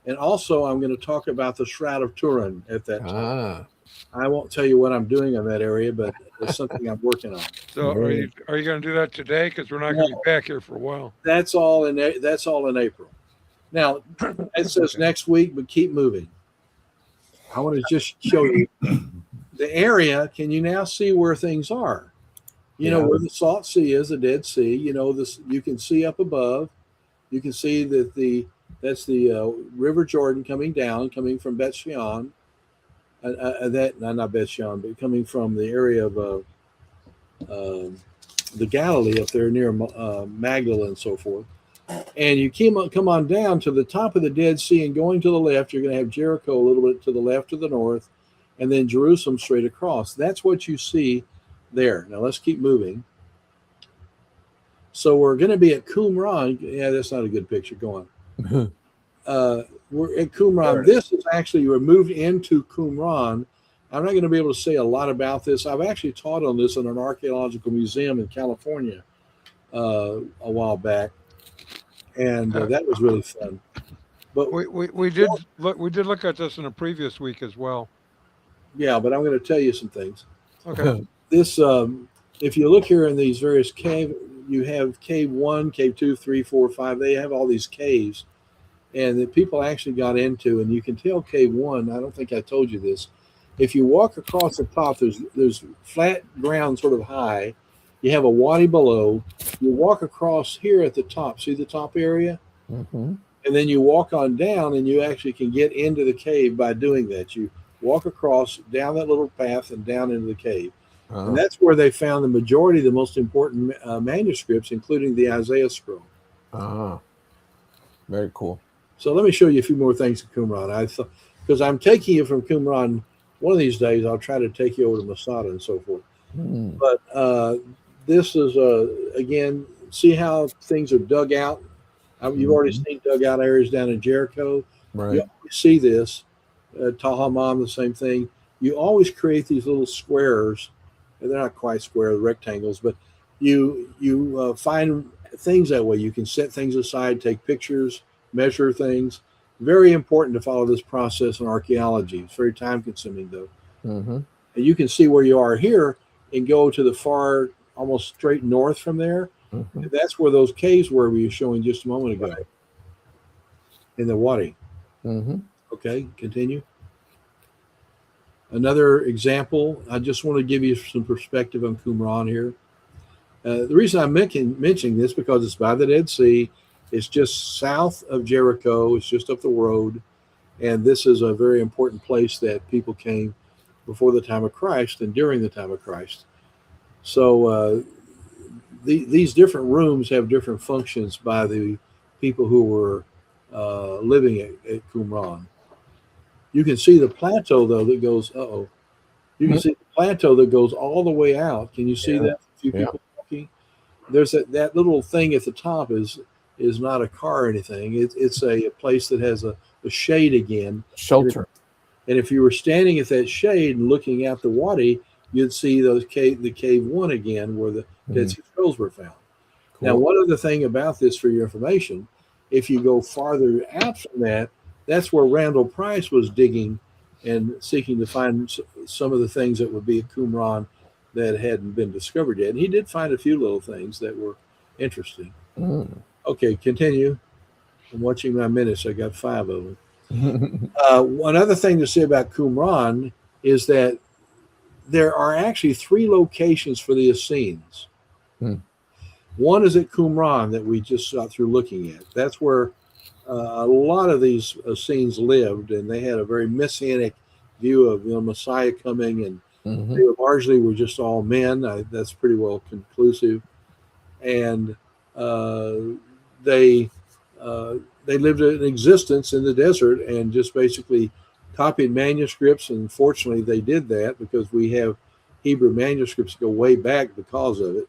D: and also I'm going to talk about the Shroud of Turin at that time. I won't tell you what I'm doing in that area, but it's something I'm working on.
B: So are you going to do that today? Because we're not going to be back here for a while.
D: That's all in April. Now it says next week, but keep moving. I want to just show you the area. Can you now see where things are? You know where the Salt Sea is, the Dead Sea. You know this. You can see up above. You can see that that's the River Jordan coming from Bet Shean. Not Bet Shean, but coming from the area of the Galilee up there near Magdala and so forth. And you come on down to the top of the Dead Sea, and going to the left, you're going to have Jericho a little bit to the left to the north, and then Jerusalem straight across. That's what you see there. Now let's keep moving. So we're going to be at Qumran. Yeah, that's not a good picture. Go on. We're at Qumran. This is actually moved into Qumran. I'm not going to be able to say a lot about this. I've actually taught on this in an archaeological museum in California a while back, and that was really fun. But
B: we did look at this in a previous week as well.
D: Yeah, but I'm going to tell you some things.
B: Okay.
D: This, if you look here in these various caves, you have cave 1, cave 2, 3, 4, 5. They have all these caves, and that people actually got into. And you can tell cave 1. I don't think I told you this. If you walk across the top, there's flat ground, sort of high. You have a wadi below. You walk across here at the top. See the top area?
C: Mm-hmm.
D: And then you walk on down, and you actually can get into the cave by doing that. You walk across down that little path and down into the cave. And that's where they found the majority of the most important manuscripts, including the Isaiah scroll.
C: Very cool.
D: So let me show you a few more things in Qumran. Because I'm taking you from Qumran, one of these days I'll try to take you over to Masada and so forth. But this is, again, see how things are dug out? You've already seen dug out areas down in Jericho.
C: Right.
D: You always see this. Tahamam, the same thing. You always create these little squares. They're not quite square, rectangles, but you find things that way. You can set things aside, take pictures, measure things. Very important to follow this process in archaeology. It's very time consuming though.
C: Mm-hmm.
D: And you can see where you are here and go to the far, almost straight north from there.
C: Mm-hmm.
D: That's where those caves were we were showing just a moment ago in the wadi.
C: Mm-hmm.
D: Okay, continue. Another example, I just want to give you some perspective on Qumran here. The reason I'm mentioning this because it's by the Dead Sea. It's just south of Jericho. It's just up the road. And this is a very important place that people came before the time of Christ and during the time of Christ. So these different rooms have different functions by the people who were living at Qumran. You can see the plateau though that goes. You can see the plateau that goes all the way out. Can you see that? A few people walking. There's that little thing at the top is not a car or anything. It's a place that has a shade again.
C: Shelter.
D: And if you were standing at that shade and looking out the wadi, you'd see the cave one again where the Dead Sea Scrolls were found. Cool. Now, one other thing about this for your information, if you go farther out from that, that's where Randall Price was digging and seeking to find some of the things that would be at Qumran that hadn't been discovered yet. And he did find a few little things that were interesting. Okay, continue. I'm watching my minutes. I got 5 of them. One other thing to say about Qumran is that there are actually 3 locations for the Essenes. One is at Qumran that we just got through looking at. That's where a lot of these Essenes lived, and they had a very messianic view of Messiah coming, and they largely were just all men. That's pretty well conclusive. And they lived an existence in the desert and just basically copied manuscripts. And fortunately, they did that because we have Hebrew manuscripts go way back because of it.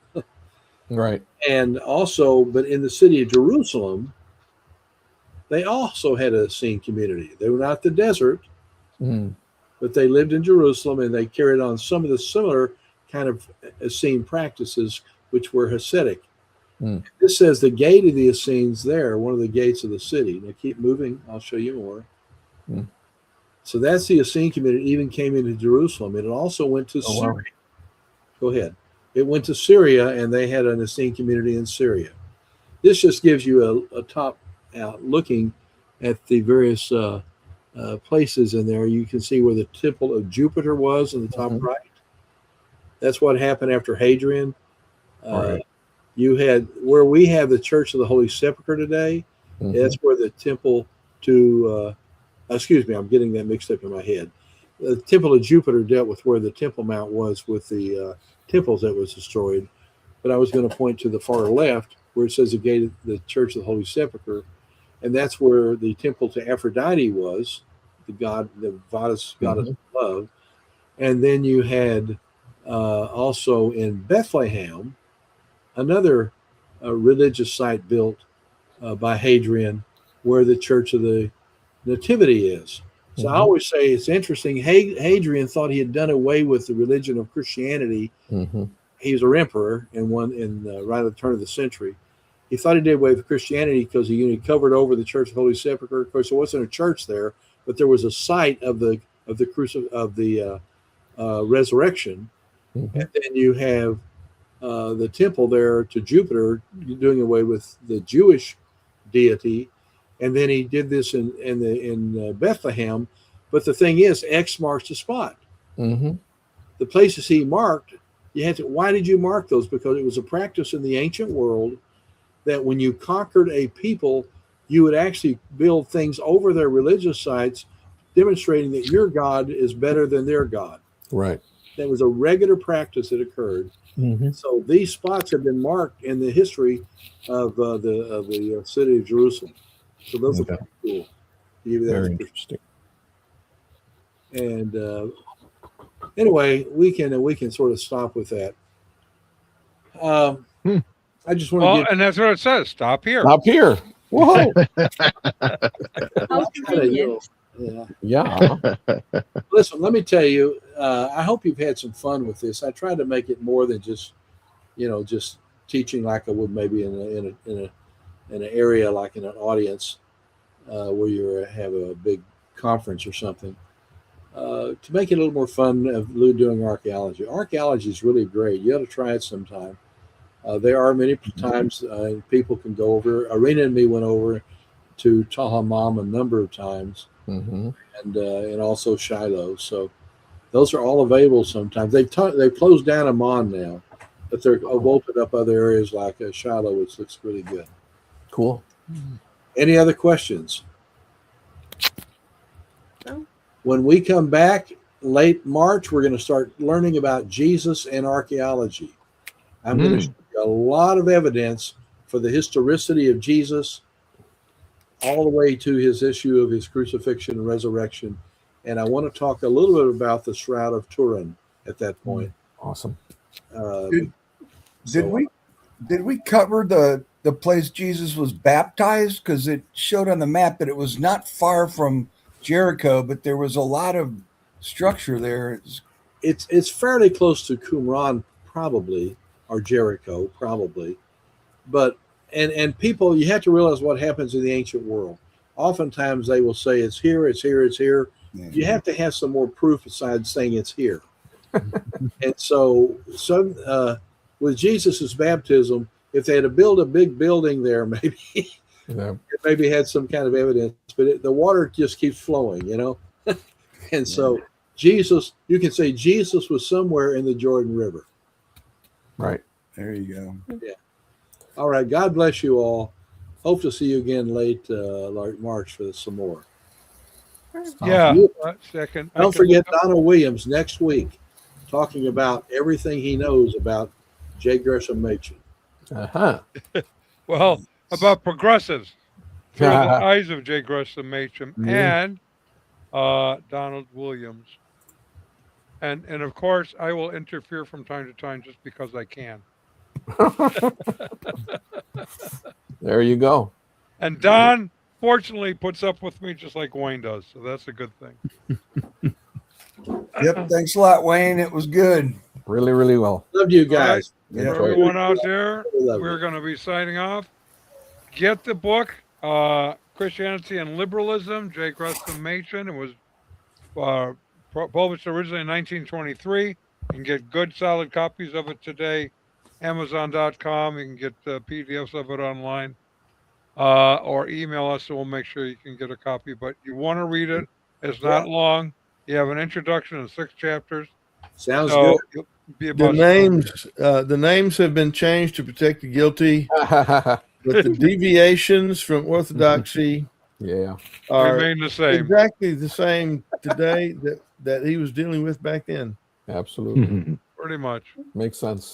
C: Right.
D: And also, but in the city of Jerusalem, they also had a Essene community. They were not the desert, but they lived in Jerusalem, and they carried on some of the similar kind of Essene practices, which were Hasidic. This says the gate of the Essenes there, one of the gates of the city. Now keep moving. I'll show you more. So that's the Essene community. Even came into Jerusalem. It also went to Syria. Wow. Go ahead. It went to Syria, and they had an Essene community in Syria. This just gives you a top out looking at the various places in there. You can see where the Temple of Jupiter was in the top right. That's what happened after Hadrian. Right. You had where we have the Church of the Holy Sepulchre today. That's where the temple to, excuse me, I'm getting that mixed up in my head. The Temple of Jupiter dealt with where the Temple Mount was with the temples that was destroyed. But I was going to point to the far left where it says the gate of the Church of the Holy Sepulchre. And that's where the temple to Aphrodite was, the goddess of love. And then you had also in Bethlehem, another religious site built by Hadrian, where the Church of the Nativity is. So I always say it's interesting. Hadrian thought he had done away with the religion of Christianity. He was an emperor and right at the turn of the century. He thought he did away with Christianity because he covered over the Church of the Holy Sepulchre. Of course, there wasn't a church there, but there was a site of the resurrection, and then you have the temple there to Jupiter, doing away with the Jewish deity, and then he did this in Bethlehem. But the thing is, X marks the spot. The places he marked, you had to. Why did you mark those? Because it was a practice in the ancient world that when you conquered a people, you would actually build things over their religious sites, demonstrating that your God is better than their God.
C: Right.
D: That was a regular practice that occurred. So these spots have been marked in the history of the city of Jerusalem. So those are pretty cool.
C: Very interesting.
D: And anyway, we can sort of stop with that. I just want to
B: and that's what it says. Stop here.
C: Stop here. Whoa.
E: How convenient.
C: Yeah.
D: Listen, let me tell you, I hope you've had some fun with this. I tried to make it more than just teaching like I would maybe in an area like in an audience where you have a big conference or something. To make it a little more fun of doing archaeology. Archaeology is really great. You ought to try it sometime. There are many times people can go over. Arena and me went over to Tahamam a number of times, and also Shiloh. So those are all available sometimes. They've closed down Amman now, but they've opened up other areas like Shiloh, which looks really good.
C: Cool.
D: Any other questions?
E: No.
D: When we come back late March, we're going to start learning about Jesus and archaeology. I'm going to show you a lot of evidence for the historicity of Jesus. all the way to his issue of his crucifixion and resurrection. And I want to talk a little bit about the Shroud of Turin at that point.
C: Awesome.
G: Did
D: So,
G: we cover the place Jesus was baptized? Because it showed on the map that it was not far from Jericho, but there was a lot of structure there.
D: it's fairly close to Qumran, probably, or Jericho, probably. But and people, you have to realize what happens in the ancient world. Oftentimes they will say it's here, it's here, it's here.
G: Yeah.
D: You have to have some more proof besides saying it's here. And so with Jesus's baptism, if they had to build a big building there, maybe
C: Yeah.
D: it maybe had some kind of evidence, but the water just keeps flowing, you know. And so Jesus, you can say Jesus was somewhere in the Jordan River.
C: Right.
G: There you go.
D: All right. God bless you all. Hope to see you again late March for some more.
B: Yeah.
D: You-
B: Second.
D: Don't forget Donald Williams next week talking about everything he knows about J. Gresham Machen.
C: Uh-huh.
B: Well, about progressives through the eyes of J. Gresham Machen and Donald Williams. And of course, I will interfere from time to time just because I can.
C: There you go.
B: And Don, fortunately, puts up with me just like Wayne does. So that's a good thing.
G: Yep. Thanks a lot, Wayne. It was good.
C: Really, really well.
D: Love you guys.
G: Yeah.
B: For everyone out there,
D: Love
B: we're
D: you.
B: going to be signing off. Get the book, Christianity and Liberalism, J. Gresham Machen. It was published originally in 1923. You can get good, solid copies of it today. Amazon.com. You can get PDFs of it online. Or email us, and we'll make sure you can get a copy. But you want to read it. It's not long. You have an introduction and 6 chapters.
D: Sounds
B: So
D: good.
B: it'll be
I: The
B: about
I: names have been changed to protect the guilty, but the deviations from orthodoxy
C: Yeah.
I: are
B: remain the same.
I: exactly the same today that he was dealing with back then.
C: Absolutely.
B: Pretty much.
C: Makes sense.